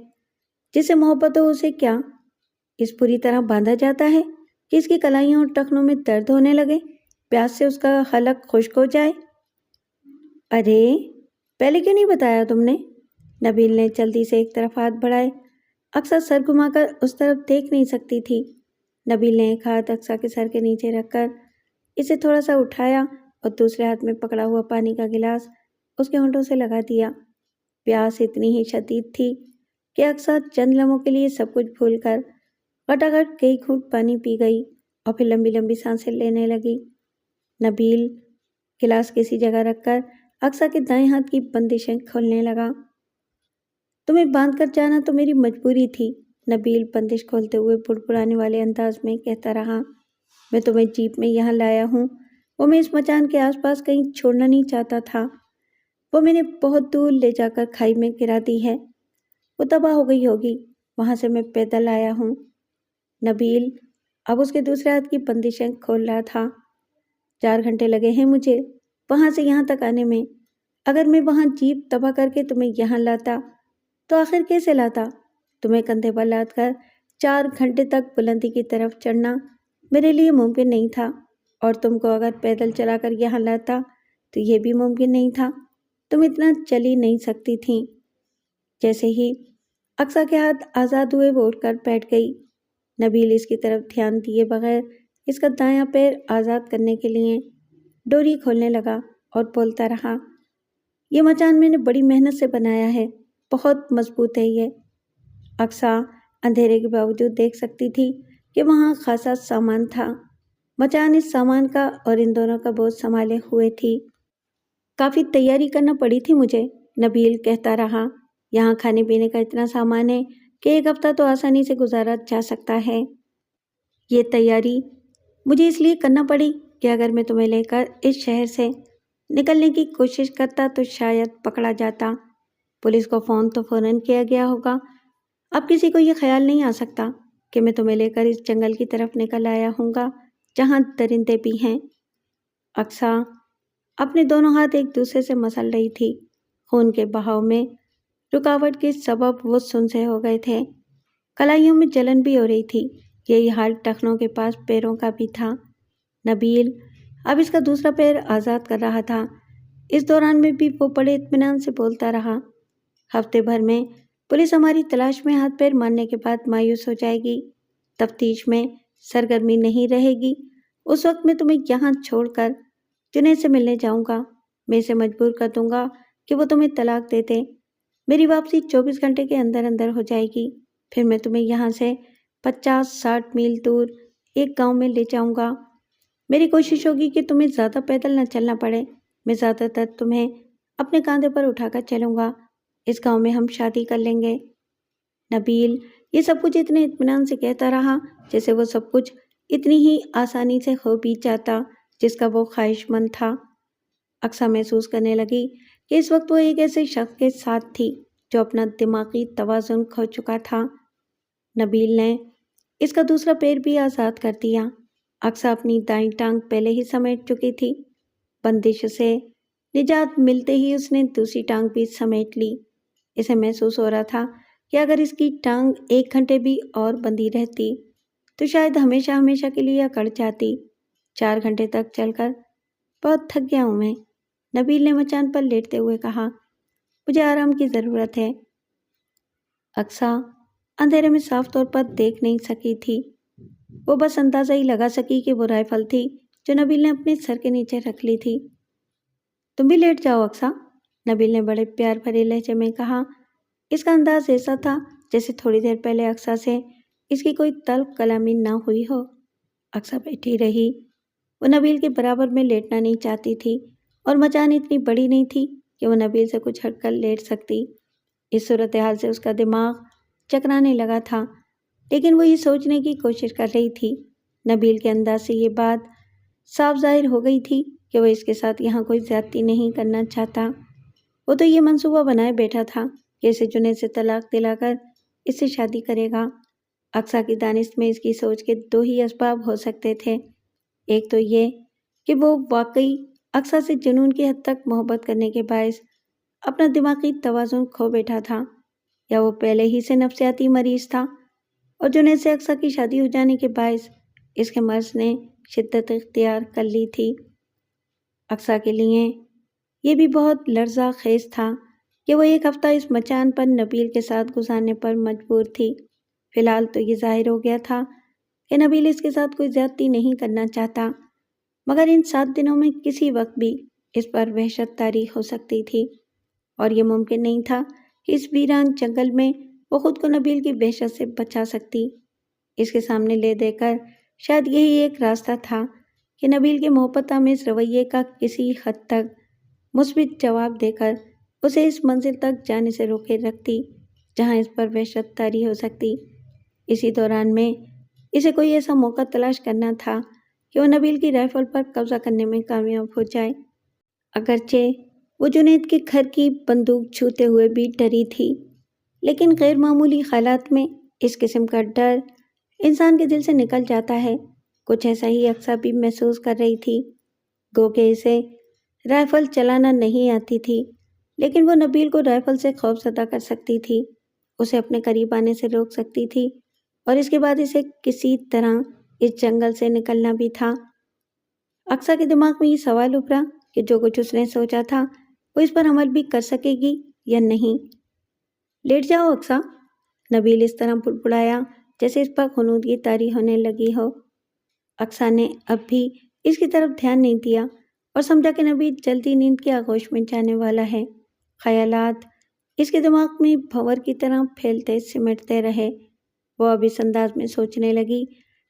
جسے محبت ہو اسے کیا اس پوری طرح باندھا جاتا ہے کہ اس کی کلائیوں اور ٹخنوں میں درد ہونے لگے، پیاس سے اس کا حلق خشک ہو جائے؟ ارے پہلے کیوں نہیں بتایا تم نے؟ نبیل نے جلدی سے ایک طرف ہاتھ بڑھائے۔ اقصیٰ سر گھما کر اس طرف دیکھ نہیں سکتی تھی۔ نبیل نے ایک ہاتھ اقصیٰ کے سر کے نیچے رکھ کر اسے تھوڑا سا اٹھایا اور دوسرے ہاتھ میں پکڑا ہوا پانی کا گلاس اس کے ہونٹوں سے لگا دیا۔ پیاس اتنی ہی شدید تھی کہ اقصیٰ چند لمحوں کے لیے سب کچھ بھول کر گھٹاگھٹ کئی گھونٹ پانی پی گئی اور پھر لمبی لمبی سانسیں لینے لگی۔ نبیل گلاس کسی جگہ رکھ کر اقصیٰ کے دائیں ہاتھ کی بندشیں کھولنے لگا۔ تمہیں باندھ کر جانا تو میری مجبوری تھی، نبیل بندش کھولتے ہوئے بڑبڑانے والے انداز میں کہتا رہا۔ میں تمہیں جیپ میں یہاں لایا ہوں، وہ میں اس مچان کے آس پاس کہیں چھوڑنا نہیں چاہتا تھا۔ وہ میں نے بہت دور لے جا کر کھائی میں گرا دی ہے۔ وہ تباہ ہو گئی ہوگی، وہاں سے میں پیدل آیا ہوں۔ نبیل اب اس کے دوسرے ہاتھ کی بندشیں کھول رہا تھا۔ 4 گھنٹے لگے ہیں مجھے وہاں سے یہاں تک آنے میں۔ اگر میں وہاں جیپ تباہ کر کے تمہیں یہاں لاتا تو آخر کیسے لاتا؟ تمہیں کندھے پر لاد کر 4 گھنٹے تک بلندی کی طرف چڑھنا میرے لیے ممکن نہیں تھا، اور تم کو اگر پیدل چلا کر یہاں لاتا تو یہ بھی ممکن نہیں تھا۔ تم اتنا چل ہی نہیں سکتی تھیں۔ جیسے ہی اقصیٰ کے ہاتھ آزاد ہوئے وہ اٹھ کر بیٹھ گئی۔ نبیل اس کی طرف دھیان دیے بغیر اس کا دایاں پیر آزاد کرنے کے لیے ڈوری کھولنے لگا اور بولتا رہا۔ یہ مچان میں نے بڑی محنت سے بنایا ہے، بہت مضبوط ہے یہ۔ اقصیٰ اندھیرے کے باوجود دیکھ سکتی تھی کہ وہاں خاصا سامان تھا۔ مچان اس سامان کا اور ان دونوں کا بوجھ سنبھالے ہوئے تھی۔ کافی تیاری کرنا پڑی تھی مجھے، نبیل کہتا رہا۔ یہاں کھانے پینے کا اتنا سامان ہے کہ 1 ہفتہ تو آسانی سے گزارا جا سکتا ہے۔ یہ تیاری مجھے اس لیے کرنا پڑی کہ اگر میں تمہیں لے کر اس شہر سے نکلنے کی کوشش کرتا تو شاید پکڑا جاتا۔ پولیس کو فون تو فوراً کیا گیا ہوگا۔ اب کسی کو یہ خیال نہیں آ سکتا کہ میں تمہیں لے کر اس جنگل کی طرف نکل آیا ہوں گا جہاں درندے بھی ہیں۔ اقصیٰ اپنے دونوں ہاتھ ایک دوسرے سے مسل رہی تھی۔ خون کے بہاؤ میں رکاوٹ کے سبب وہ سنسے ہو گئے تھے۔ کلائیوں میں جلن بھی ہو رہی تھی۔ یہی حال ٹخنوں کے پاس پیروں کا بھی تھا۔ نبیل اب اس کا دوسرا پیر آزاد کر رہا تھا۔ اس دوران میں بھی وہ بڑے اطمینان سے بولتا رہا۔ ہفتے بھر میں پولیس ہماری تلاش میں ہاتھ پیر مارنے کے بعد مایوس ہو جائے گی، تفتیش میں سرگرمی نہیں رہے گی۔ اس وقت میں تمہیں یہاں چھوڑ کر جنید سے ملنے جاؤں گا۔ میں اسے مجبور کر دوں گا کہ وہ تمہیں طلاق دے دے۔ میری واپسی 24 گھنٹے کے اندر اندر ہو جائے گی۔ پھر میں تمہیں یہاں سے 50-60 میل دور ایک گاؤں میں لے جاؤں گا۔ میری کوشش ہوگی کہ تمہیں زیادہ پیدل نہ چلنا پڑے۔ میں زیادہ تر تمہیں اپنے کاندھے پر اٹھا کر چلوں گا۔ اس گاؤں میں ہم شادی کر لیں گے۔ نبیل یہ سب کچھ اتنے اطمینان سے کہتا رہا جیسے وہ سب کچھ اتنی ہی آسانی سے ہو بھی جاتا جس کا وہ خواہش مند تھا۔ اقصیٰ محسوس کرنے لگی کہ اس وقت وہ ایک ایسے شخص کے ساتھ تھی جو اپنا دماغی توازن کھو چکا تھا۔ نبیل نے اس کا دوسرا پیر بھی آزاد کر دیا۔ اقصیٰ اپنی دائیں ٹانگ پہلے ہی سمیٹ چکی تھی۔ بندش سے نجات ملتے ہی اس نے دوسری ٹانگ بھی سمیٹ لی۔ اسے محسوس ہو رہا تھا کہ اگر اس کی ٹانگ 1 گھنٹے بھی اور بندھی رہتی تو شاید ہمیشہ ہمیشہ کے لیے اکڑ جاتی۔ 4 گھنٹے تک چل کر بہت تھک گیا ہوں میں، نبیل نے مچان پر لیٹتے ہوئے کہا۔ مجھے آرام کی ضرورت ہے۔ اقصیٰ اندھیرے میں صاف طور پر دیکھ نہیں سکی تھی۔ وہ بس اندازہ ہی لگا سکی کہ وہ رائفل تھی جو نبیل نے اپنے سر کے نیچے رکھ لی تھی۔ تم بھی لیٹ جاؤ اقصیٰ، نبیل نے بڑے پیار بھرے لہجے میں کہا۔ اس کا انداز ایسا تھا جیسے تھوڑی دیر پہلے اقصیٰ سے اس کی کوئی تلخ کلامی نہ ہوئی ہو۔ اقصیٰ بیٹھی رہی۔ وہ نبیل کے برابر میں لیٹنا نہیں چاہتی تھی اور مچان اتنی بڑی نہیں تھی کہ وہ نبیل سے کچھ ہٹ کر لیٹ سکتی۔ اس صورتحال سے اس کا دماغ چکرانے لگا تھا، لیکن وہ یہ سوچنے کی کوشش کر رہی تھی۔ نبیل کے انداز سے یہ بات صاف ظاہر ہو گئی تھی کہ وہ اس کے ساتھ یہاں کوئی زیادتی نہیں کرنا چاہتا۔ وہ تو یہ منصوبہ بنائے بیٹھا تھا کہ اسے جنید سے طلاق دلا کر اس سے شادی کرے گا۔ اقصیٰ کی دانست میں اس کی سوچ کے 2 ہی اسباب ہو سکتے تھے۔ ایک تو یہ کہ وہ واقعی اقصیٰ سے جنون کی حد تک محبت کرنے کے باعث اپنا دماغی توازن کھو بیٹھا تھا، یا وہ پہلے ہی سے نفسیاتی مریض تھا اور جنید سے اقصیٰ کی شادی ہو جانے کے باعث اس کے مرض نے شدت اختیار کر لی تھی۔ اقصیٰ کے لیے یہ بھی بہت لرزہ خیز تھا کہ وہ 1 ہفتہ اس مچان پر نبیل کے ساتھ گزارنے پر مجبور تھی۔ فی الحال تو یہ ظاہر ہو گیا تھا کہ نبیل اس کے ساتھ کوئی زیادتی نہیں کرنا چاہتا، مگر ان 7 دنوں میں کسی وقت بھی اس پر وحشت طاری ہو سکتی تھی، اور یہ ممکن نہیں تھا کہ اس ویران جنگل میں وہ خود کو نبیل کی وحشت سے بچا سکتی۔ اس کے سامنے لے دے کر شاید یہی ایک راستہ تھا کہ نبیل کے محبت آمیز رویے کا کسی حد تک مثبت جواب دے کر اسے اس منزل تک جانے سے روکے رکھتی جہاں اس پر وحشت طاری ہو سکتی۔ اسی دوران میں اسے کوئی ایسا موقع تلاش کرنا تھا کہ وہ نبیل کی رائفل پر قبضہ کرنے میں کامیاب ہو جائے۔ اگرچہ وہ جنید کے گھر کی بندوق چھوتے ہوئے بھی ڈری تھی، لیکن غیر معمولی حالات میں اس قسم کا ڈر انسان کے دل سے نکل جاتا ہے۔ کچھ ایسا ہی اقصیٰ بھی محسوس کر رہی تھی۔ گو کہ اسے رائفل چلانا نہیں آتی تھی، لیکن وہ نبیل کو رائفل سے خوف زدہ کر سکتی تھی، اسے اپنے قریب آنے سے روک سکتی تھی، اور اس کے بعد اسے کسی طرح اس جنگل سے نکلنا بھی تھا۔ اقصیٰ کے دماغ میں یہ سوال ابھرا کہ جو کچھ اس نے سوچا تھا وہ اس پر عمل بھی کر سکے گی یا نہیں۔ لیٹ جاؤ اقصیٰ، نبیل اس طرح بڑبڑایا جیسے اس پر غنودگی طاری ہونے لگی ہو۔ اقصیٰ نے اب بھی اس کی طرف دھیان نہیں دیا اور سمجھا کہ نبیل جلدی نیند کی آغوش میں جانے والا ہے۔ خیالات اس کے دماغ میں بھنور کی طرح پھیلتے سمٹتے رہے۔ وہ اب اس انداز میں سوچنے لگی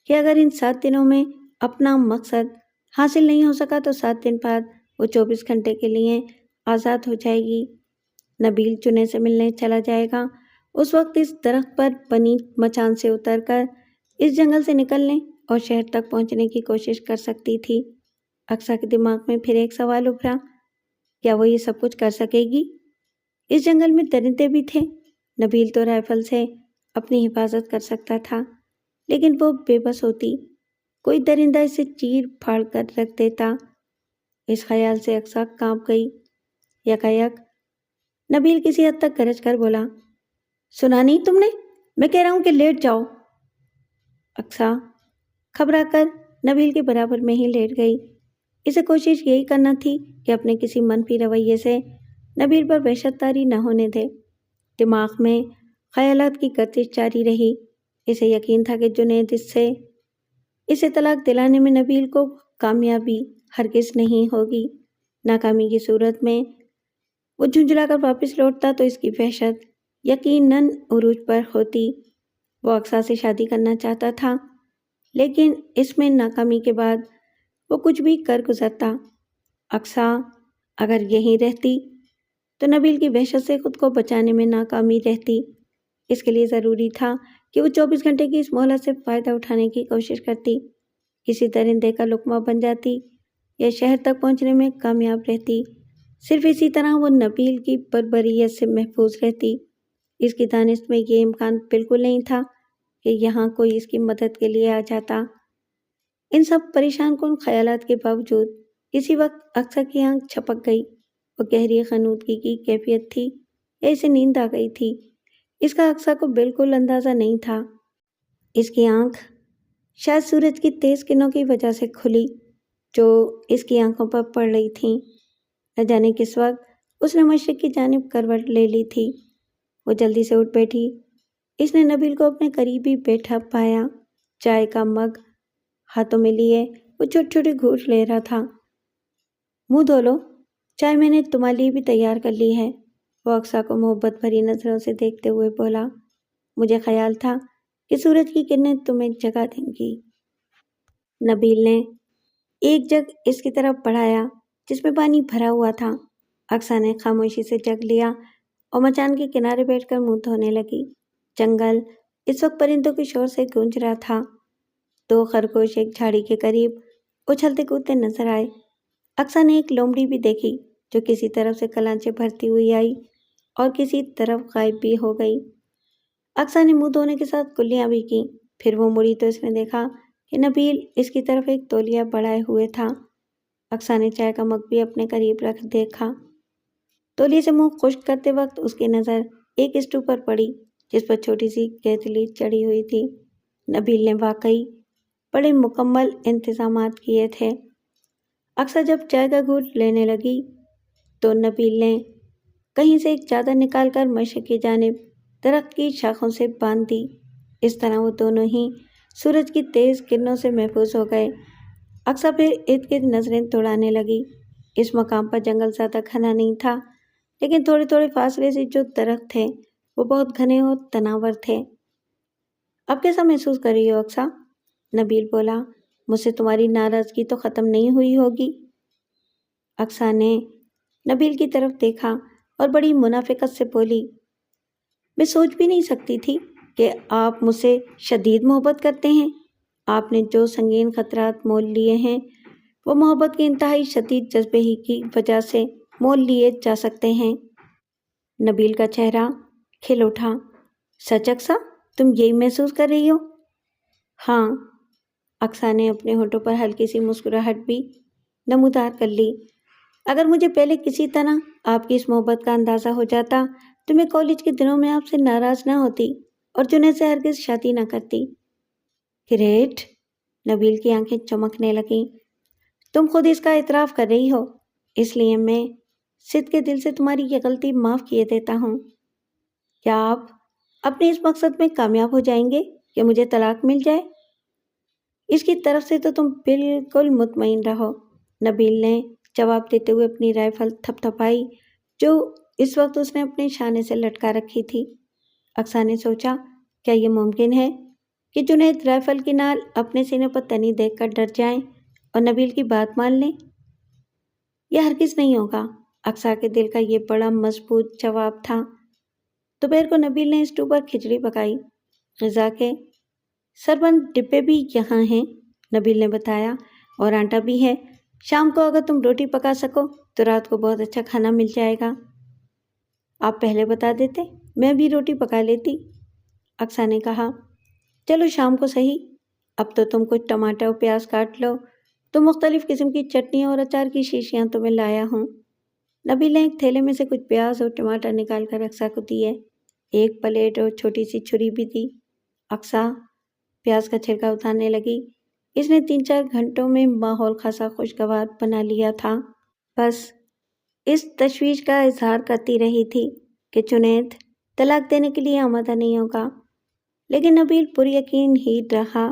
کہ اگر ان 7 دنوں میں اپنا مقصد حاصل نہیں ہو سکا تو 7 دن بعد وہ 24 گھنٹے کے لیے آزاد ہو جائے گی۔ نبیل جنید سے ملنے چلا جائے گا۔ اس وقت اس درخت پر بنی مچان سے اتر کر اس جنگل سے نکلنے اور شہر تک پہنچنے کی کوشش کر سکتی تھی۔ اقصیٰ کے دماغ میں پھر ایک سوال ابھرا، کیا وہ یہ سب کچھ کر سکے گی؟ اس جنگل میں درندے بھی تھے۔ نبیل تو رائفل سے اپنی حفاظت کر سکتا تھا، لیکن وہ بے بس ہوتی، کوئی درندہ اسے چیر پھاڑ کر رکھ دیتا۔ اس خیال سے اقصیٰ کانپ گئی۔ یکایک نبیل کسی حد تک گرج کر بولا، سنا نہیں تم نے؟ میں کہہ رہا ہوں کہ لیٹ جاؤ۔ اقصیٰ گھبرا کر نبیل کے برابر میں ہی لیٹ گئی۔ اسے کوشش یہی کرنا تھی کہ اپنے کسی منفی رویے سے نبیل پر وحشت طاری نہ ہونے دے۔ دماغ میں خیالات کی گردش جاری رہی۔ اسے یقین تھا کہ جنید اسے طلاق دلانے میں نبیل کو کامیابی ہرگز نہیں ہوگی۔ ناکامی کی صورت میں وہ جھنجھلا کر واپس لوٹتا تو اس کی وحشت یقیناً عروج پر ہوتی۔ وہ اقصیٰ سے شادی کرنا چاہتا تھا، لیکن اس میں ناکامی کے بعد وہ کچھ بھی کر گزرتا۔ اقصیٰ اگر یہیں رہتی تو نبیل کی وحشت سے خود کو بچانے میں ناکامی رہتی۔ اس کے لیے ضروری تھا کہ وہ 24 گھنٹے کی اس مہلت سے فائدہ اٹھانے کی کوشش کرتی، کسی درندے کا لقمہ بن جاتی یا شہر تک پہنچنے میں کامیاب رہتی۔ صرف اسی طرح وہ نبیل کی بربریت سے محفوظ رہتی۔ اس کی دانست میں یہ امکان بالکل نہیں تھا کہ یہاں کوئی اس کی مدد کے لیے آ جاتا۔ ان سب پریشان کن خیالات کے باوجود کسی وقت اقصیٰ کی آنکھ چھپک گئی۔ وہ گہری غنودگی کی کیفیت تھی یا اسے نیند آ گئی تھی، اس کا اقصیٰ کو بالکل اندازہ نہیں تھا۔ اس کی آنکھ شاید سورج کی تیز کرنوں کی وجہ سے کھلی جو اس کی آنکھوں پر پڑ رہی تھیں۔ نہ جانے کس وقت اس نے مشرق کی جانب کروٹ لے لی تھی۔ وہ جلدی سے اٹھ بیٹھی۔ اس نے نبیل کو اپنے قریب ہی بیٹھا پایا، چائے کا مگ ہاتھوں میں لیے وہ چھوٹے چھوٹے گھونٹ لے رہا تھا۔ منہ دھو لو، چائے میں نے تمہارے لیے بھی تیار کر لی ہے، وہ اقصیٰ کو محبت بھری نظروں سے دیکھتے ہوئے بولا۔ مجھے خیال تھا کہ سورج کی کرنیں تمہیں جگا دیں گی۔ نبیل نے ایک جگ اس کی طرف بڑھایا جس میں پانی بھرا ہوا تھا۔ اقصیٰ نے خاموشی سے جگ لیا اور مچان کے کنارے بیٹھ کر منہ دھونے لگی۔ جنگل اس وقت پرندوں کے شور سے گونج رہا تھا۔ 2 خرگوش ایک جھاڑی کے قریب اچھلتے کودتے نظر آئے۔ اقصیٰ نے ایک لومڑی بھی دیکھی جو کسی طرف سے کلانچے بھرتی ہوئی آئی اور کسی طرف غائب بھی ہو گئی۔ اقصیٰ نے منہ دھونے کے ساتھ کلیاں بھی کیں۔ پھر وہ مڑی تو اس نے دیکھا کہ نبیل اس کی طرف ایک تولیہ بڑھائے ہوئے تھا۔ اقصیٰ نے چائے کا مگ بھی اپنے قریب رکھ دیکھا۔ تولیے سے منہ خشک کرتے وقت اس کی نظر ایک اسٹو پر پڑی جس پر چھوٹی سی کیتلی چڑھی ہوئی تھی۔ نبیل نے واقعی بڑے مکمل انتظامات کیے تھے۔ اقصیٰ جب چائے کا گھونٹ لینے لگی تو نبیل نے کہیں سے ایک چادر نکال کر مشرق کی جانب درخت کی شاخوں سے باندھ دی۔ اس طرح وہ دونوں ہی سورج کی تیز کرنوں سے محفوظ ہو گئے۔ اقصیٰ پھر ارد گرد نظریں دوڑانے لگی۔ اس مقام پر جنگل زیادہ گھنا نہیں تھا، لیکن تھوڑے تھوڑے فاصلے سے جو درخت تھے وہ بہت گھنے اور تناور تھے۔ اب کیسا محسوس کر رہی ہو اقصیٰ؟ نبیل بولا۔ مجھ سے تمہاری ناراضگی تو ختم نہیں ہوئی ہوگی؟ اقصیٰ نے نبیل کی طرف دیکھا اور بڑی منافقت سے بولی، میں سوچ بھی نہیں سکتی تھی کہ آپ مجھ سے شدید محبت کرتے ہیں۔ آپ نے جو سنگین خطرات مول لیے ہیں وہ محبت کے انتہائی شدید جذبے ہی کی وجہ سے مول لیے جا سکتے ہیں۔ نبیل کا چہرہ کھل اٹھا۔ سچ اقصیٰ، تم یہی محسوس کر رہی ہو؟ ہاں، اقصیٰ نے اپنے ہونٹوں پر ہلکی سی مسکراہٹ بھی نمودار کر لی۔ اگر مجھے پہلے کسی طرح آپ کی اس محبت کا اندازہ ہو جاتا تو میں کالج کے دنوں میں آپ سے ناراض نہ ہوتی اور جنید سے ہرگز شادی نہ کرتی۔ گریٹ، نبیل کی آنکھیں چمکنے لگیں۔ تم خود اس کا اعتراف کر رہی ہو، اس لیے میں صدق کے دل سے تمہاری یہ غلطی معاف کیے دیتا ہوں۔ کیا آپ اپنے اس مقصد میں کامیاب ہو جائیں گے کہ مجھے طلاق مل جائے؟ اس کی طرف سے تو تم بالکل مطمئن رہو، نبیل نے جواب دیتے ہوئے اپنی رائفل تھپ تھپائی جو اس وقت اس نے اپنے شانے سے لٹکا رکھی تھی۔ اقصیٰ نے سوچا، کیا یہ ممکن ہے کہ جنید رائفل کی نال اپنے سینے پر تنی دیکھ کر ڈر جائیں اور نبیل کی بات مان لیں؟ یہ ہرگز نہیں ہوگا، اقصیٰ کے دل کا یہ بڑا مضبوط جواب تھا۔ دوپہر کو نبیل نے اسٹو پر کھچڑی پکائی۔ غذا کے سربند ڈبے بھی یہاں ہیں، نبیل نے بتایا، اور آٹا بھی ہے۔ شام کو اگر تم روٹی پکا سکو تو رات کو بہت اچھا کھانا مل جائے گا۔ آپ پہلے بتا دیتے، میں بھی روٹی پکا لیتی، اقصیٰ نے کہا۔ چلو شام کو صحیح، اب تو تم کچھ ٹماٹر اور پیاز کاٹ لو، تو مختلف قسم کی چٹنیاں اور اچار کی شیشیاں تو میں لایا ہوں۔ نبیل نے ایک تھیلے میں سے کچھ پیاز اور ٹماٹر نکال کر اقصیٰ کو دیے۔ ایک پلیٹ اور چھوٹی سی چھری بھی دی۔ اقصیٰ پیاز کا چھلکا اتارنے لگی۔ اس نے 3-4 گھنٹوں میں ماحول خاصا خوشگوار بنا لیا تھا۔ بس اس تشویش کا اظہار کرتی رہی تھی کہ جنید طلاق دینے کے لیے آمادہ نہیں ہوگا، لیکن نبیل پر یقین ہی رہا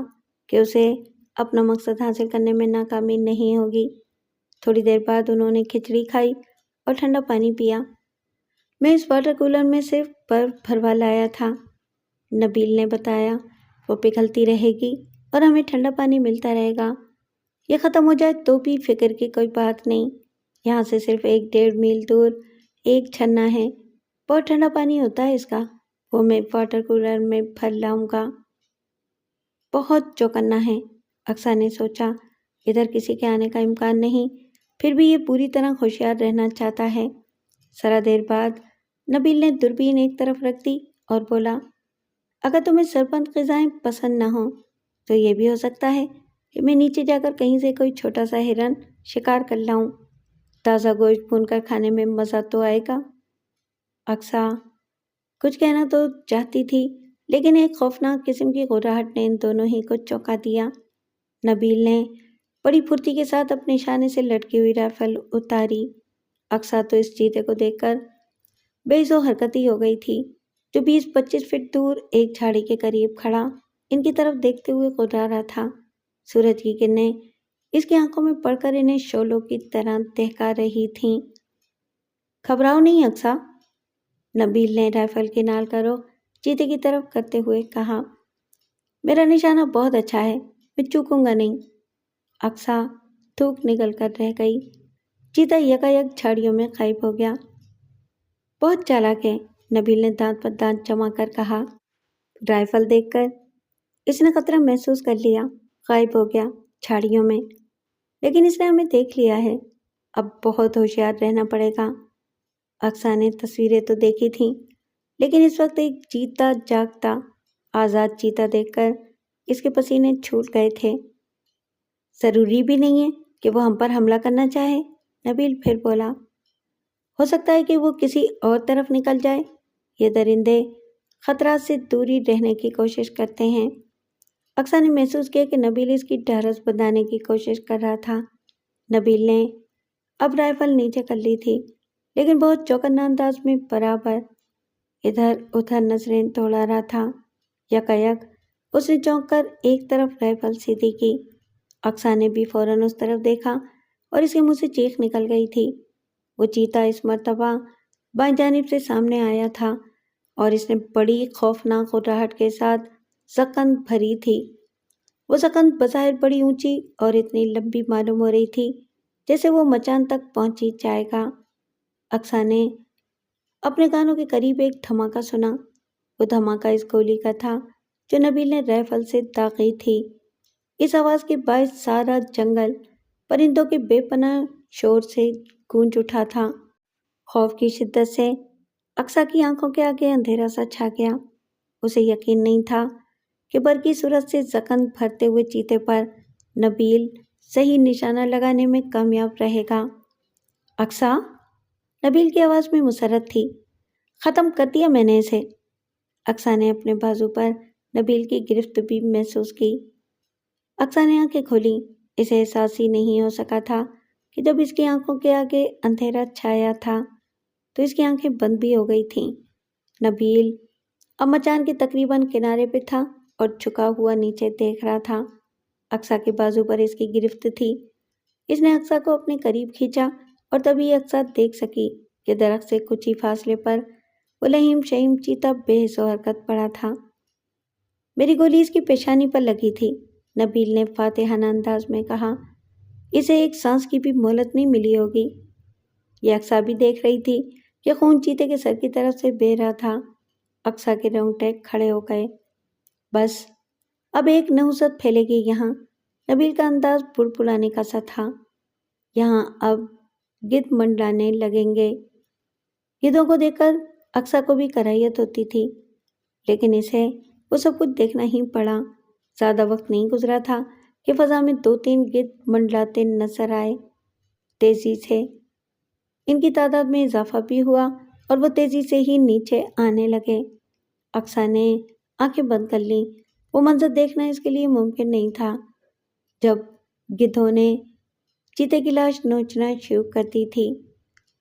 کہ اسے اپنا مقصد حاصل کرنے میں ناکامی نہیں ہوگی۔ تھوڑی دیر بعد انہوں نے کھچڑی کھائی اور ٹھنڈا پانی پیا۔ میں اس واٹر کولر میں صرف برف بھروا لایا تھا، نبیل نے بتایا۔ وہ پگھلتی رہے گی اور ہمیں ٹھنڈا پانی ملتا رہے گا۔ یہ ختم ہو جائے تو بھی فکر کی کوئی بات نہیں۔ یہاں سے صرف 1-1.5 میل دور ایک جھرنا ہے، بہت ٹھنڈا پانی ہوتا ہے اس کا، وہ میں واٹر کولر میں بھر لاؤں گا۔ بہت چوکنا ہے، اقصیٰ نے سوچا۔ ادھر کسی کے آنے کا امکان نہیں، پھر بھی یہ پوری طرح ہوشیار رہنا چاہتا ہے۔ ذرا دیر بعد نبیل نے دوربین ایک طرف رکھ دی اور بولا، اگر تمہیں سرپند غذائیں پسند نہ ہوں تو یہ بھی ہو سکتا ہے کہ میں نیچے جا کر کہیں سے کوئی چھوٹا سا ہرن شکار کر لاؤں۔ تازہ گوشت بھون کر کھانے میں مزہ تو آئے گا۔ اقصیٰ کچھ کہنا تو چاہتی تھی، لیکن ایک خوفناک قسم کی گھبراہٹ نے ان دونوں ہی کو چونکا دیا۔ نبیل نے بڑی پھرتی کے ساتھ اپنے شانے سے لٹکی ہوئی رائفل اتاری۔ اقصیٰ تو اس چیتے کو دیکھ کر بے حس و حرکتی ہو گئی تھی، جو 20-25 فٹ دور ایک جھاڑی کے قریب کھڑا ان کی طرف دیکھتے ہوئے گھبرا رہا تھا۔ سورج کی کرنیں اس کی آنکھوں میں پڑ کر انہیں شعلوں کی طرح دہکا رہی تھیں۔ گھبراؤ نہیں اقصیٰ، نبیل نے رائفل کی نال کا رخ چیتے کی طرف کرتے ہوئے کہا۔ میرا نشانہ بہت اچھا ہے، میں چوکوں گا نہیں۔ اقصیٰ تھوک نکل کر رہ گئی۔ چیتا یکایک جھاڑیوں میں غائب ہو گیا۔ بہت چالاک ہے، نبیل نے دانت پر دانت جما کر کہا۔ رائفل دیکھ کر اس نے خطرہ محسوس کر لیا، غائب ہو گیا جھاڑیوں میں، لیکن اس نے ہمیں دیکھ لیا ہے، اب بہت ہوشیار رہنا پڑے گا۔ اقصیٰ نے تصویریں تو دیکھی تھیں، لیکن اس وقت ایک چیتا جاگتا آزاد چیتا دیکھ کر اس کے پسینے چھوٹ گئے تھے۔ ضروری بھی نہیں ہے کہ وہ ہم پر حملہ کرنا چاہے، نبیل پھر بولا۔ ہو سکتا ہے کہ وہ کسی اور طرف نکل جائے۔ یہ درندے خطرات سے دوری رہنے کی کوشش کرتے ہیں۔ اقصیٰ نے محسوس کیا کہ نبیل اس کی ڈھارس بندھانے کی کوشش کر رہا تھا۔ نبیل نے اب رائفل نیچے کر لی تھی، لیکن بہت چوکنا انداز میں برابر ادھر ادھر نظریں دوڑا رہا تھا۔ یکایک اس نے چونک کر ایک طرف رائفل سیدھی کی۔ اقصیٰ نے بھی فوراً اس طرف دیکھا اور اس کے منہ سے چیخ نکل گئی تھی۔ وہ چیتا اس مرتبہ بائیں جانب سے سامنے آیا تھا اور اس نے بڑی خوفناک گھبراہٹ کے ساتھ زکند بھری تھی۔ وہ زکند بظاہر بڑی اونچی اور اتنی لمبی معلوم ہو رہی تھی جیسے وہ مچان تک پہنچی جائے گا۔ اقصیٰ نے اپنے کانوں کے قریب ایک دھماکہ سنا۔ وہ دھماکہ اس گولی کا تھا جو نبیل نے رائفل سے داغی تھی۔ اس آواز کے باعث سارا جنگل پرندوں کے بے پناہ شور سے گونج اٹھا تھا۔ خوف کی شدت سے اقصیٰ کی آنکھوں کے آگے اندھیرا سا چھا گیا۔ اسے یقین نہیں تھا کہ برقی صورت سے زکند بھرتے ہوئے چیتے پر نبیل صحیح نشانہ لگانے میں کامیاب رہے گا۔ اقصیٰ، نبیل کی آواز میں مسرت تھی۔ ختم کر دیا میں نے اسے۔ اقصیٰ نے اپنے بازو پر نبیل کی گرفت بھی محسوس کی۔ اقصیٰ نے آنکھیں کھولیں۔ اسے احساس ہی نہیں ہو سکا تھا کہ جب اس کی آنکھوں کے آگے اندھیرا چھایا تھا تو اس کی آنکھیں بند بھی ہو گئی تھیں۔ نبیل اب مچان کے تقریباً کنارے پہ تھا اور جھکا ہوا نیچے دیکھ رہا تھا۔ اقصیٰ کے بازو پر اس کی گرفت تھی۔ اس نے اقصیٰ کو اپنے قریب کھینچا اور تبھی اقصیٰ دیکھ سکی کہ درخت سے کچھ ہی فاصلے پر وہ لہیم شہیم چیتا بے حس و حرکت پڑا تھا۔ میری گولی اس کی پیشانی پر لگی تھی، نبیل نے فاتحانہ انداز میں کہا۔ اسے ایک سانس کی بھی مہلت نہیں ملی ہوگی۔ یہ اقصیٰ بھی دیکھ رہی تھی کہ خون چیتے کے سر کی طرف سے بہہ رہا تھا۔ اقصیٰ کے رونگٹے کھڑے ہو گئے۔ بس اب ایک نحوست پھیلے گی یہاں، نبیل کا انداز بڑبڑانے کا سا تھا۔ یہاں اب گدھ منڈلانے لگیں گے۔ گدھوں کو دیکھ کر اقصیٰ کو بھی کراہیت ہوتی تھی، لیکن اسے وہ سب کچھ دیکھنا ہی پڑا۔ زیادہ وقت نہیں گزرا تھا کہ فضا میں 2-3 گدھ منڈلاتے نظر آئے۔ تیزی سے ان کی تعداد میں اضافہ بھی ہوا اور وہ تیزی سے ہی نیچے آنے لگے۔ اقصیٰ نے آنکھیں بند کر لیں۔ وہ منظر دیکھنا اس کے لیے ممکن نہیں تھا جب گدھوں نے چیتے کی لاش نوچنا شروع کر دی تھی۔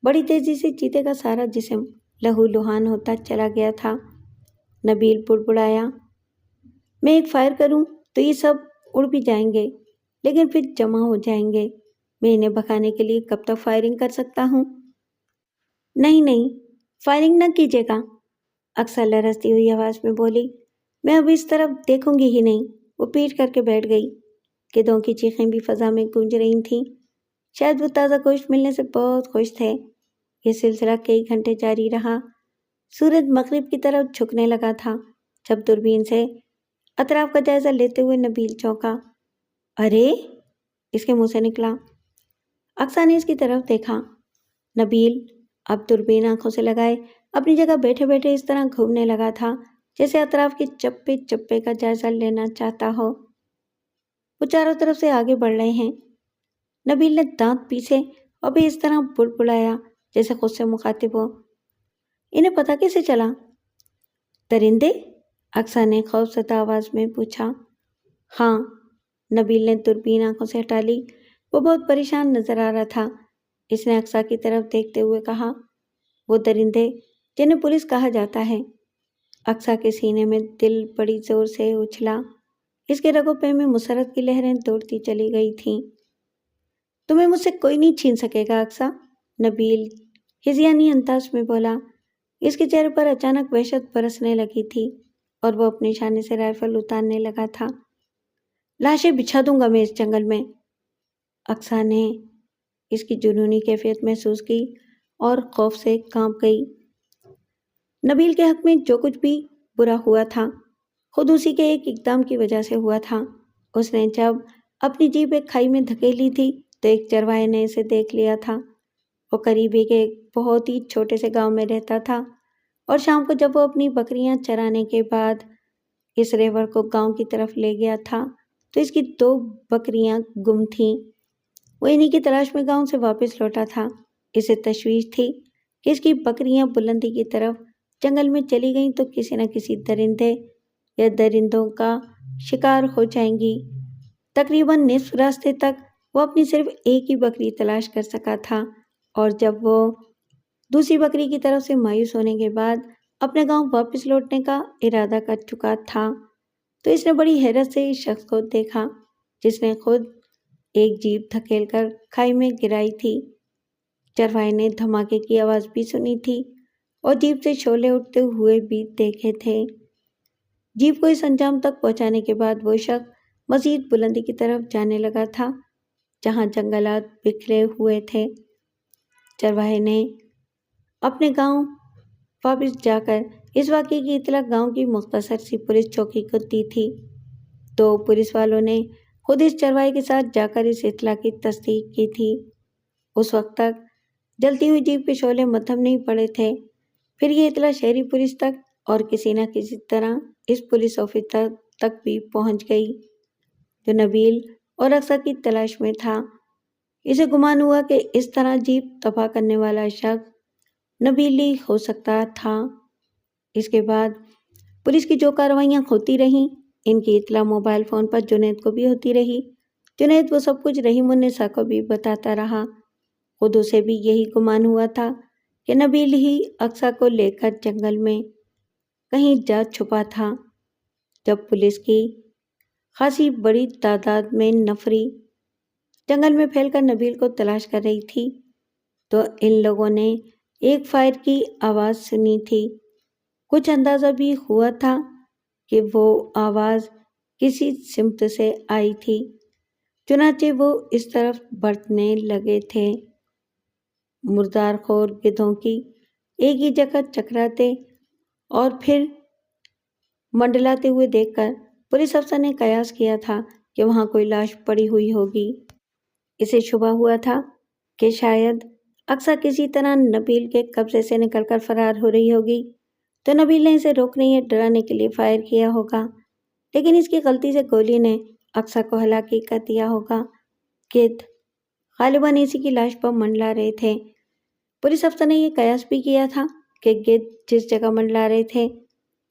بڑی تیزی سے چیتے کا سارا جسم لہو لہان ہوتا چلا گیا تھا۔ نبیل بڑبڑایا، میں ایک فائر کروں تو یہ سب اڑ بھی جائیں گے، لیکن پھر جمع ہو جائیں گے۔ میں انہیں بھگانے کے لیے کب تک فائرنگ کر سکتا ہوں؟ نہیں نہیں، فائرنگ نہ کیجیے گا، اقصیٰ لرزتی ہوئی آواز میں بولی۔ میں اب اس طرف دیکھوں گی ہی نہیں۔ وہ پیٹ کر کے بیٹھ گئی۔ گدھوں کی چیخیں بھی فضا میں گونج رہی تھیں۔ شاید وہ تازہ گوشت ملنے سے بہت خوش تھے۔ یہ سلسلہ کئی گھنٹے جاری رہا۔ سورج مغرب کی طرف جھکنے لگا تھا جب دوربین سے اطراف کا جائزہ لیتے ہوئے نبیل چونکا۔ ارے، اس کے منہ سے نکلا۔ اقصیٰ نے اس کی طرف دیکھا۔ نبیل اب دوربین آنکھوں سے لگائے اپنی جگہ بیٹھے بیٹھے اس طرح گھومنے لگا تھا جیسے اطراف کے چپے چپے کا جائزہ لینا چاہتا ہو۔ وہ چاروں طرف سے آگے بڑھ رہے ہیں۔ نبیل نے دانت پیسے اور بھی اس طرح بڑبڑایا جیسے خود سے مخاطب ہو۔ انہیں پتہ کیسے چلا؟ درندے؟ اقصیٰ نے خوف زدہ آواز میں پوچھا۔ ہاں، نبیل نے دوربین آنکھوں سے ہٹا لی۔ وہ بہت پریشان نظر آ رہا تھا۔ اس نے اقصیٰ کی طرف دیکھتے ہوئے کہا، وہ درندے جنہیں پولیس کہا جاتا ہے۔ اقصیٰ کے سینے میں دل بڑی زور سے اچھلا۔ اس کے رگوں پہ میں مسرت کی لہریں دوڑتی چلی گئی تھیں۔ تمہیں مجھ سے کوئی نہیں چھین سکے گا اقصیٰ، نبیل ہذیانی انداز میں بولا۔ اس کے چہرے پر اچانک وحشت برسنے لگی تھی اور وہ اپنے شانے سے رائفل اتارنے لگا تھا۔ لاشیں بچھا دوں گا میں اس جنگل میں۔ اقصیٰ نے اس کی جنونی کیفیت محسوس کی اور خوف سے کانپ گئی۔ نبیل کے حق میں جو کچھ بھی برا ہوا تھا خود اسی کے ایک اقدام کی وجہ سے ہوا تھا۔ اس نے جب اپنی جیپ ایک کھائی میں دھکیلی تھی تو ایک چرواہے نے اسے دیکھ لیا تھا۔ وہ قریبی کے ایک بہت ہی چھوٹے سے گاؤں میں رہتا تھا اور شام کو جب وہ اپنی بکریاں چرانے کے بعد اس ریوڑ کو گاؤں کی طرف لے گیا تھا تو اس کی 2 بکریاں گم تھیں۔ وہ انہی کی تلاش میں گاؤں سے واپس لوٹا تھا۔ اسے تشویش تھی کہ اس کی بکریاں بلندی کی طرف جنگل میں چلی گئیں تو کسی نہ کسی درندے یا درندوں کا شکار ہو جائیں گی۔ تقریباً نصف راستے تک وہ اپنی صرف ایک ہی بکری تلاش کر سکا تھا اور جب وہ دوسری بکری کی طرف سے مایوس ہونے کے بعد اپنے گاؤں واپس لوٹنے کا ارادہ کر چکا تھا تو اس نے بڑی حیرت سے اس شخص کو دیکھا جس نے خود ایک جیپ دھکیل کر کھائی میں گرائی تھی۔ چرواہے نے دھماکے کی آواز بھی سنی تھی اور جیپ سے شعلے اٹھتے ہوئے بھی دیکھے تھے۔ جیپ کو اس انجام تک پہنچانے کے بعد وہ شخص مزید بلندی کی طرف جانے لگا تھا جہاں جنگلات بکھرے ہوئے تھے۔ چرواہے نے اپنے گاؤں واپس جا کر اس واقعے کی اطلاع گاؤں کی مختصر سی پولیس چوکی کو دی تھی۔ تو پولیس والوں نے خود اس چرواہے کے ساتھ جا کر اس اطلاع کی تصدیق کی تھی۔ اس وقت تک جلتی ہوئی جیپ کے شعلے مدھم نہیں پڑے تھے۔ پھر یہ اطلاع شہری پولیس تک اور کسی نہ کسی طرح اس پولیس آفیسر تک بھی پہنچ گئی جو نبیل اور اقصیٰ کی تلاش میں تھا۔ اسے گمان ہوا کہ اس طرح جیپ تباہ کرنے والا شخص نبیل ہی ہو سکتا تھا۔ اس کے بعد پولیس کی جو کارروائیاں ہوتی رہیں ان کی اطلاع موبائل فون پر جنید کو بھی ہوتی رہی۔ جنید وہ سب کچھ رحیم النساء کو بھی بتاتا رہا۔ خود اسے بھی یہی گمان ہوا تھا کہ نبیل ہی اقصیٰ کو لے کر جنگل میں کہیں جا چھپا تھا۔ جب پولیس کی خاصی بڑی تعداد میں نفری جنگل میں پھیل کر نبیل کو تلاش کر رہی تھی تو ان لوگوں نے ایک فائر کی آواز سنی تھی۔ کچھ اندازہ بھی ہوا تھا کہ وہ آواز کسی سمت سے آئی تھی، چنانچہ وہ اس طرف بڑھنے لگے تھے۔ مردار خور گدھوں کی ایک ہی جگہ چکراتے اور پھر منڈلاتے ہوئے دیکھ کر پولیس افسر نے قیاس کیا تھا کہ وہاں کوئی لاش پڑی ہوئی ہوگی۔ اسے شبہ ہوا تھا کہ شاید اقصیٰ کسی طرح نبیل کے قبضے سے نکل کر فرار ہو رہی ہوگی تو نبیل نے اسے روکنے یا ڈرانے کے لیے فائر کیا ہوگا، لیکن اس کی غلطی سے گولی نے اقصیٰ کو ہلاک کر دیا ہوگا۔ گدھ غالباً اسی کی لاش پر منڈلا رہے تھے۔ پولیس افسر نے یہ قیاس بھی کیا تھا کہ گدھ جس جگہ منڈلا رہے تھے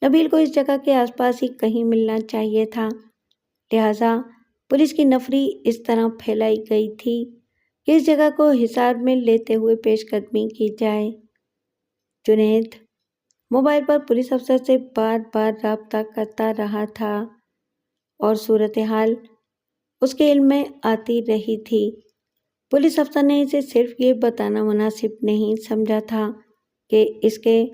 نبیل کو اس جگہ کے آس پاس ہی کہیں ملنا چاہیے تھا، لہٰذا پولیس کی نفری اس طرح پھیلائی گئی تھی کہ اس جگہ کو حصار میں لیتے ہوئے پیش قدمی کی جائے۔ جنید موبائل پر پولیس افسر سے بار بار رابطہ کرتا رہا تھا اور صورتحال اس کے علم میں آتی رہی تھی۔ پولیس افسر نے اسے صرف یہ بتانا مناسب نہیں سمجھا تھا کہ اس کے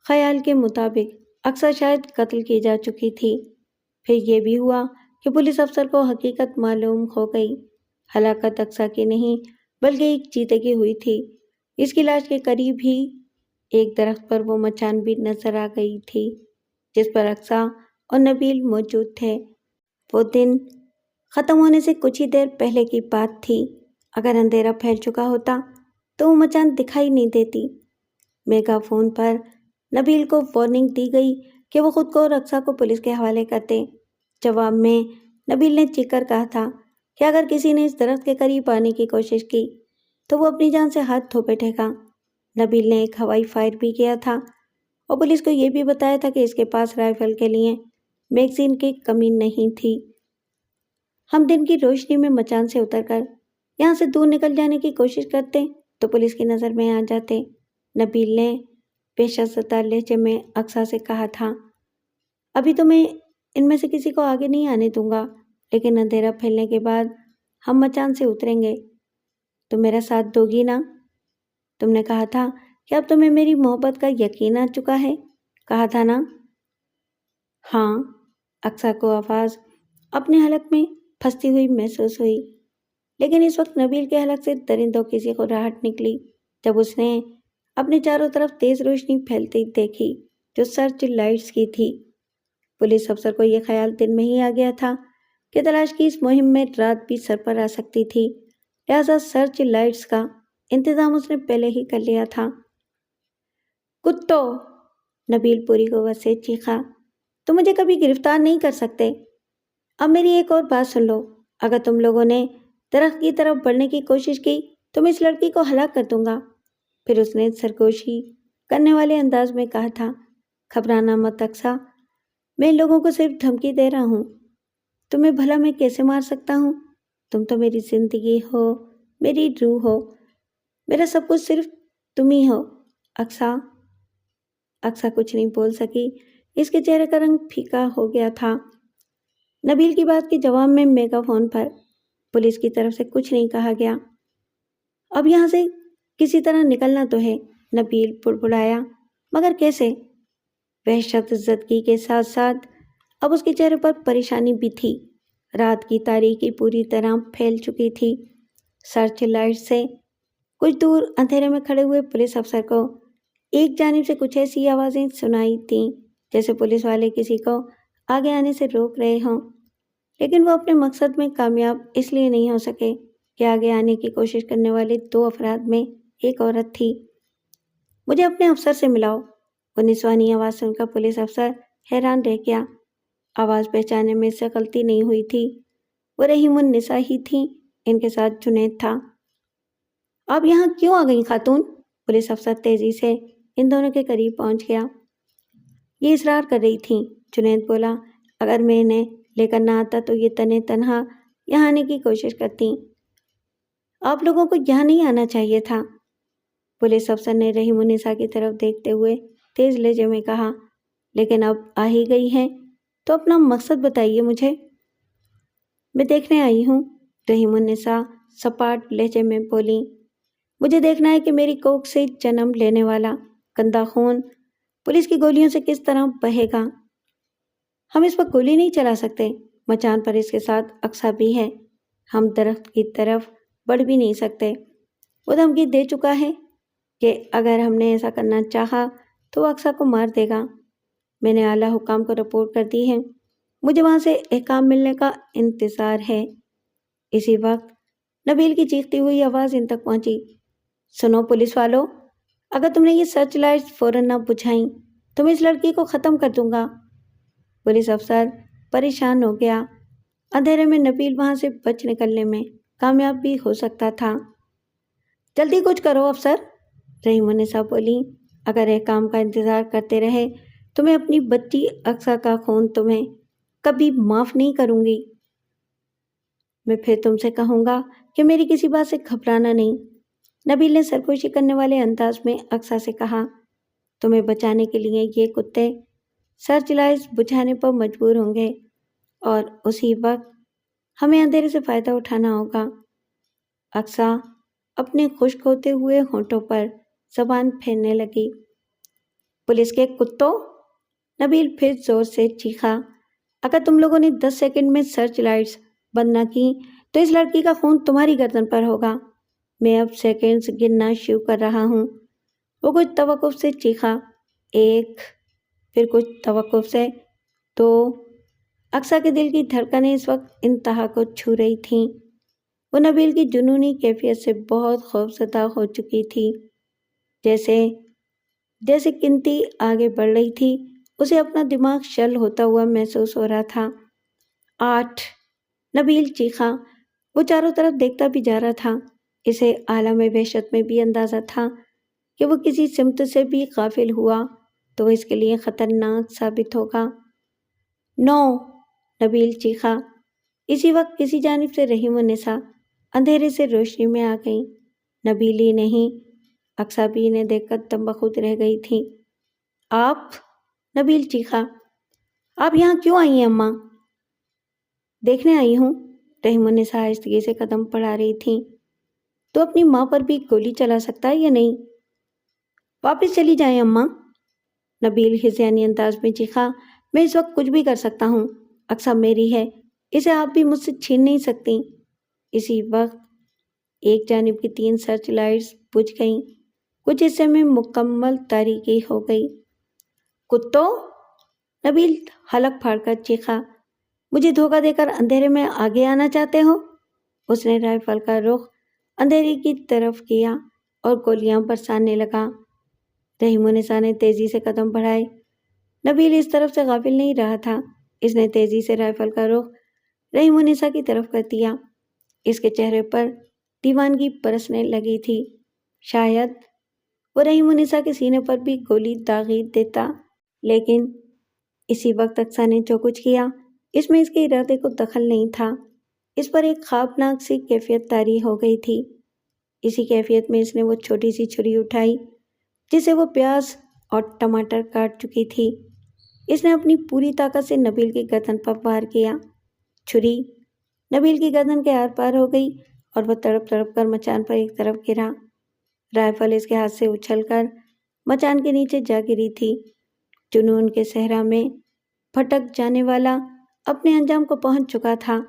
خیال کے مطابق اقصیٰ شاید قتل کی جا چکی تھی۔ پھر یہ بھی ہوا کہ پولیس افسر کو حقیقت معلوم ہو گئی۔ ہلاکت اقصیٰ کی نہیں بلکہ ایک چیتے کی ہوئی تھی۔ اس کی لاش کے قریب ہی ایک درخت پر وہ مچان بھی نظر آ گئی تھی جس پر اقصیٰ اور نبیل موجود تھے۔ وہ دن ختم ہونے سے کچھ ہی دیر پہلے کی بات تھی۔ اگر اندھیرا پھیل چکا ہوتا تو وہ مچان دکھائی نہیں دیتی۔ میگا فون پر نبیل کو وارننگ دی گئی کہ وہ خود کو اور اقصیٰ کو پولیس کے حوالے کر دے۔ جواب میں نبیل نے چیخ کر کہا تھا کہ اگر کسی نے اس درخت کے قریب آنے کی کوشش کی تو وہ اپنی جان سے ہاتھ دھو بیٹھے گا۔ نبیل نے ایک ہوائی فائر بھی کیا تھا اور پولیس کو یہ بھی بتایا تھا کہ اس کے پاس رائفل کے لیے میگزین کی کمی نہیں تھی۔ ہم دن کی روشنی میں مچان سے اتر کر یہاں سے دور نکل جانے کی کوشش کرتے تو پولیس کی نظر میں آ جاتے، نبیل نے پیشزدہ لہجے میں اقصیٰ سے کہا تھا۔ ابھی تو میں ان میں سے کسی کو آگے نہیں آنے دوں گا، لیکن اندھیرا پھیلنے کے بعد ہم مچان سے اتریں گے۔ تم میرا ساتھ دو گی نا؟ تم نے کہا تھا کہ اب تمہیں میری محبت کا یقین آ چکا ہے، کہا تھا نا؟ ہاں، اقصیٰ کو آواز اپنے حلق میں پھنستی ہوئی محسوس ہوئی، لیکن اس وقت نبیل کے حلق سے درندوں کی سی راہٹ نکلی جب اس نے اپنے چاروں طرف تیز روشنی پھیلتی دیکھی جو سرچ لائٹس کی تھی۔ پولیس افسر کو یہ خیال دن میں ہی آ گیا تھا کہ تلاش کی اس مہم میں رات بھی سر پر آ سکتی تھی، لہذا سرچ لائٹس کا انتظام اس نے پہلے ہی کر لیا تھا۔ کتو! نبیل پوری قوت سے چیخا، تم مجھے کبھی گرفتار نہیں کر سکتے۔ اب میری ایک اور بات سن لو، اگر تم لوگوں نے درخت کی طرف بڑھنے کی کوشش کی تو میں اس لڑکی کو ہلاک کر دوں گا۔ پھر اس نے سرگوشی کرنے والے انداز میں کہا تھا، گھبرانا مت اقصیٰ، میں لوگوں کو صرف دھمکی دے رہا ہوں۔ تمہیں بھلا میں کیسے مار سکتا ہوں؟ تم تو میری زندگی ہو، میری روح ہو، میرا سب کچھ صرف تم ہی ہو۔ اقصیٰ کچھ نہیں بول سکی، اس کے چہرے کا رنگ پھیکا ہو گیا تھا۔ نبیل کی بات کے جواب میں میگا فون پر پولیس کی طرف سے کچھ نہیں کہا گیا۔ اب یہاں سے کسی طرح نکلنا تو ہے، نبیل بڑبڑایا، مگر کیسے؟ وحشت زدگی کے ساتھ ساتھ اب اس کے چہرے پر پریشانی بھی تھی۔ رات کی تاریکی پوری طرح پھیل چکی تھی۔ سرچ لائٹ سے کچھ دور اندھیرے میں کھڑے ہوئے پولیس افسر کو ایک جانب سے کچھ ایسی آوازیں سنائی تھیں جیسے پولیس والے کسی کو آگے آنے سے روک رہے ہوں، لیکن وہ اپنے مقصد میں کامیاب اس لیے نہیں ہو سکے کہ آگے آنے کی کوشش کرنے والے دو افراد میں ایک عورت تھی۔ مجھے اپنے افسر سے ملاؤ، وہ نسوانی آواز سن کر پولیس افسر حیران رہ گیا۔ آواز پہچاننے میں سے غلطی نہیں ہوئی تھی، وہ رحیم النساء ہی تھیں، ان کے ساتھ جنید تھا۔ آپ یہاں کیوں آ گئیں خاتون؟ پولیس افسر تیزی سے ان دونوں کے قریب پہنچ گیا۔ یہ اصرار کر رہی تھیں، جنید بولا، اگر میں انہیں لے کر نہ آتا تو یہ تنہا یہاں آنے کی کوشش کرتی۔ آپ لوگوں کو یہاں نہیں آنا چاہیے تھا، پولیس افسر نے رحیم النساء کی طرف دیکھتے ہوئے تیز لہجے میں کہا، لیکن اب آ ہی گئی ہیں تو اپنا مقصد بتائیے مجھے۔ میں دیکھنے آئی ہوں، رحیم النساء سپاٹ لہجے میں بولی، مجھے دیکھنا ہے کہ میری کوکھ سے جنم لینے والا گندا خون پولیس کی گولیوں سے کس طرح بہے گا۔ ہم اس پر گولی نہیں چلا سکتے، مچان پر اس کے ساتھ اقصیٰ بھی ہے، ہم درخت کی طرف بڑھ بھی نہیں سکتے۔ وہ دھمکی دے چکا ہے کہ اگر ہم نے ایسا کرنا چاہا تو وہ اقصیٰ کو مار دے گا۔ میں نے اعلیٰ حکام کو رپورٹ کر دی ہے، مجھے وہاں سے احکام ملنے کا انتظار ہے۔ اسی وقت نبیل کی چیختی ہوئی آواز ان تک پہنچی، سنو پولیس والو، اگر تم نے یہ سرچ لائٹس فوراً نہ بجھائیں تو میں اس لڑکی کو ختم کر دوں گا۔ پولیس افسر پریشان ہو گیا، اندھیرے میں نبیل وہاں سے بچ نکلنے میں کامیاب بھی ہو سکتا تھا۔ جلدی کچھ کرو افسر، رحیم النساء بولی، اگر احکام کا انتظار کرتے رہے تو میں اپنی بچی اقصیٰ کا خون تمہیں کبھی معاف نہیں کروں گی۔ میں پھر تم سے کہوں گا کہ میری کسی بات سے گھبرانا نہیں، نبیل نے سرگوشی کرنے والے انداز میں اقصیٰ سے کہا۔ تمہیں بچانے کے لیے یہ کتے سرچ لائٹس بجھانے پر مجبور ہوں گے اور اسی وقت ہمیں اندھیرے سے فائدہ اٹھانا ہوگا۔ اقصیٰ اپنے خشک ہوتے ہوئے ہونٹوں پر زبان پھیرنے لگی۔ پولیس کے کتوں! نبیل پھر زور سے چیخا۔ اگر تم لوگوں نے 10 سیکنڈ میں سرچ لائٹس بند نہ کی تو اس لڑکی کا خون تمہاری گردن پر ہوگا۔ میں اب سیکنڈز گننا شروع کر رہا ہوں۔ وہ کچھ توقف سے چیخا۔ 1، پھر کچھ توقف سے 2۔ اقصیٰ کے دل کی دھڑکنیں اس وقت انتہا کو چھو رہی تھیں۔ وہ نبیل کی جنونی کیفیت سے بہت خوفزدہ ہو چکی تھی۔ جیسے جیسے گنتی آگے بڑھ رہی تھی اسے اپنا دماغ شل ہوتا ہوا محسوس ہو رہا تھا۔ 8، نبیل چیخا۔ وہ چاروں طرف دیکھتا بھی جا رہا تھا۔ اسے عالم وحشت میں بھی اندازہ تھا کہ وہ کسی سمت سے بھی غافل ہوا تو اس کے لیے خطرناک ثابت ہوگا۔ 9، نبیل چیخا۔ اسی وقت کسی جانب سے رحیم النساء اندھیرے سے روشنی میں آ گئیں۔ نبیل ہی نہیں، اقصیٰ بھی انہیں دیکھ کر دم بخود رہ گئی تھی۔ آپ! نبیل چیخا۔ آپ یہاں کیوں آئی ہیں اماں؟ دیکھنے آئی ہوں۔ رحیم النساء آہستگی سے قدم بڑھا رہی تھیں۔ تو اپنی ماں پر بھی گولی چلا سکتا ہے یا نہیں؟ واپس چلی جائیں اماں! نبیل ہذیانی انداز میں چیخا۔ میں اس وقت کچھ بھی کر سکتا ہوں۔ اقصیٰ میری ہے، اسے آپ بھی مجھ سے چھین نہیں سکتی۔ اسی وقت ایک جانب کی 3 سرچ لائٹس بجھ گئیں۔ کچھ حصے میں مکمل تاریکی ہو گئی۔ کتوں! نبیل حلق پھاڑ کر چیخا۔ مجھے دھوکہ دے کر اندھیرے میں آگے آنا چاہتے ہو؟ اس نے رائفل کا رخ اندھیرے کی طرف کیا اور گولیاں برسانے لگا۔ رحیم النساء نے تیزی سے قدم بڑھائے۔ نبیل اس طرف سے غافل نہیں رہا تھا۔ اس نے تیزی سے رائفل کا رخ رحیم النساء کی طرف کر دیا۔ اس کے چہرے پر دیوانگی برسنے لگی تھی۔ شاید وہ رحیم النساء کے سینے پر بھی گولی داغی دیتا، لیکن اسی وقت اقصیٰ نے جو کچھ کیا اس میں اس کے ارادے کو دخل نہیں تھا۔ اس پر ایک خوابناک سی کیفیت طاری ہو گئی تھی۔ اسی کیفیت میں اس نے وہ چھوٹی سی چھری اٹھائی جسے وہ پیاز اور ٹماٹر کاٹ چکی تھی۔ اس نے اپنی پوری طاقت سے نبیل کی گردن پر وار کیا۔ چھری نبیل کی گردن کے آر پار ہو گئی اور وہ تڑپ تڑپ کر مچان پر ایک طرف گرا۔ رائفل اس کے ہاتھ سے اچھل کر مچان کے نیچے جا گری تھی۔ جنون کے صحرا میں بھٹک جانے والا اپنے انجام کو پہنچ چکا تھا۔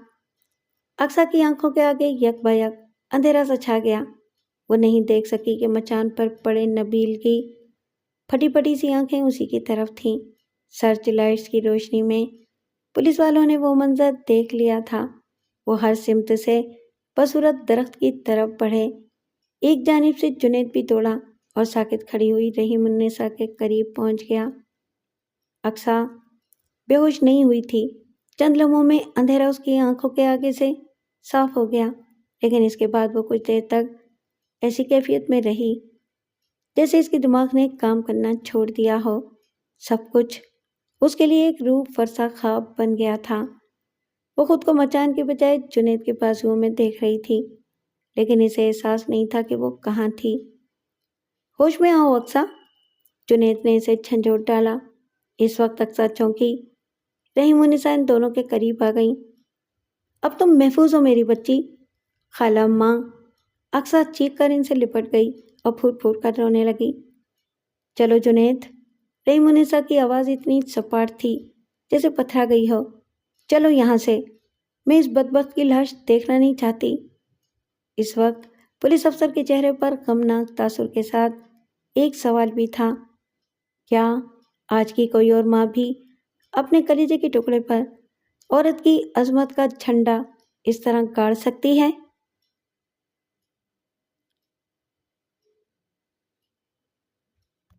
اقصیٰ کی آنکھوں کے آگے یک با یک اندھیرا سا چھا گیا۔ وہ نہیں دیکھ سکی کہ مچان پر پڑے نبیل کی پھٹی پھٹی سی آنکھیں اسی کی طرف تھیں۔ سرچ لائٹس کی روشنی میں پولیس والوں نے وہ منظر دیکھ لیا تھا۔ وہ ہر سمت سے بصورت درخت کی طرف بڑھے۔ ایک جانب سے جنید بھی دوڑا اور ساکت کھڑی ہوئی رحیم النساء کے قریب پہنچ گیا۔ اقصیٰ بے ہوش نہیں ہوئی تھی۔ چند لمحوں میں اندھیرا اس کی آنکھوں کے آگے سے صاف ہو گیا، لیکن اس کے بعد وہ کچھ دیر تک ایسی کیفیت میں رہی جیسے اس کے دماغ نے کام کرنا چھوڑ دیا ہو۔ سب کچھ اس کے لیے ایک روح فرسا خواب بن گیا تھا۔ وہ خود کو مچان کے بجائے جنید کے بازوؤں میں دیکھ رہی تھی، لیکن اسے احساس نہیں تھا کہ وہ کہاں تھی۔ ہوش میں آؤ اقصیٰ! جنید نے اسے جھنجھوڑ ڈالا۔ اس وقت اقصیٰ چونکی۔ رحیم النساء ان دونوں کے قریب آ گئیں۔ اب تم محفوظ ہو میری بچی۔ خالہ ماں! اقصیٰ چیخ کر ان سے لپٹ گئی اور پھوٹ پھوٹ کر رونے لگی۔ چلو جنید! رحیم النساء کی آواز اتنی سپاٹ تھی جیسے پتھرا گئی ہو۔ چلو یہاں سے، میں اس بدبخت کی لاش دیکھنا نہیں چاہتی۔ اس وقت پولیس افسر کے چہرے پر غمناک تاثر کے ساتھ ایک سوال بھی تھا۔ کیا آج کی کوئی اور ماں بھی اپنے کلیجے کے ٹکڑے پر عورت کی عظمت کا جھنڈا اس طرح گاڑ سکتی ہے؟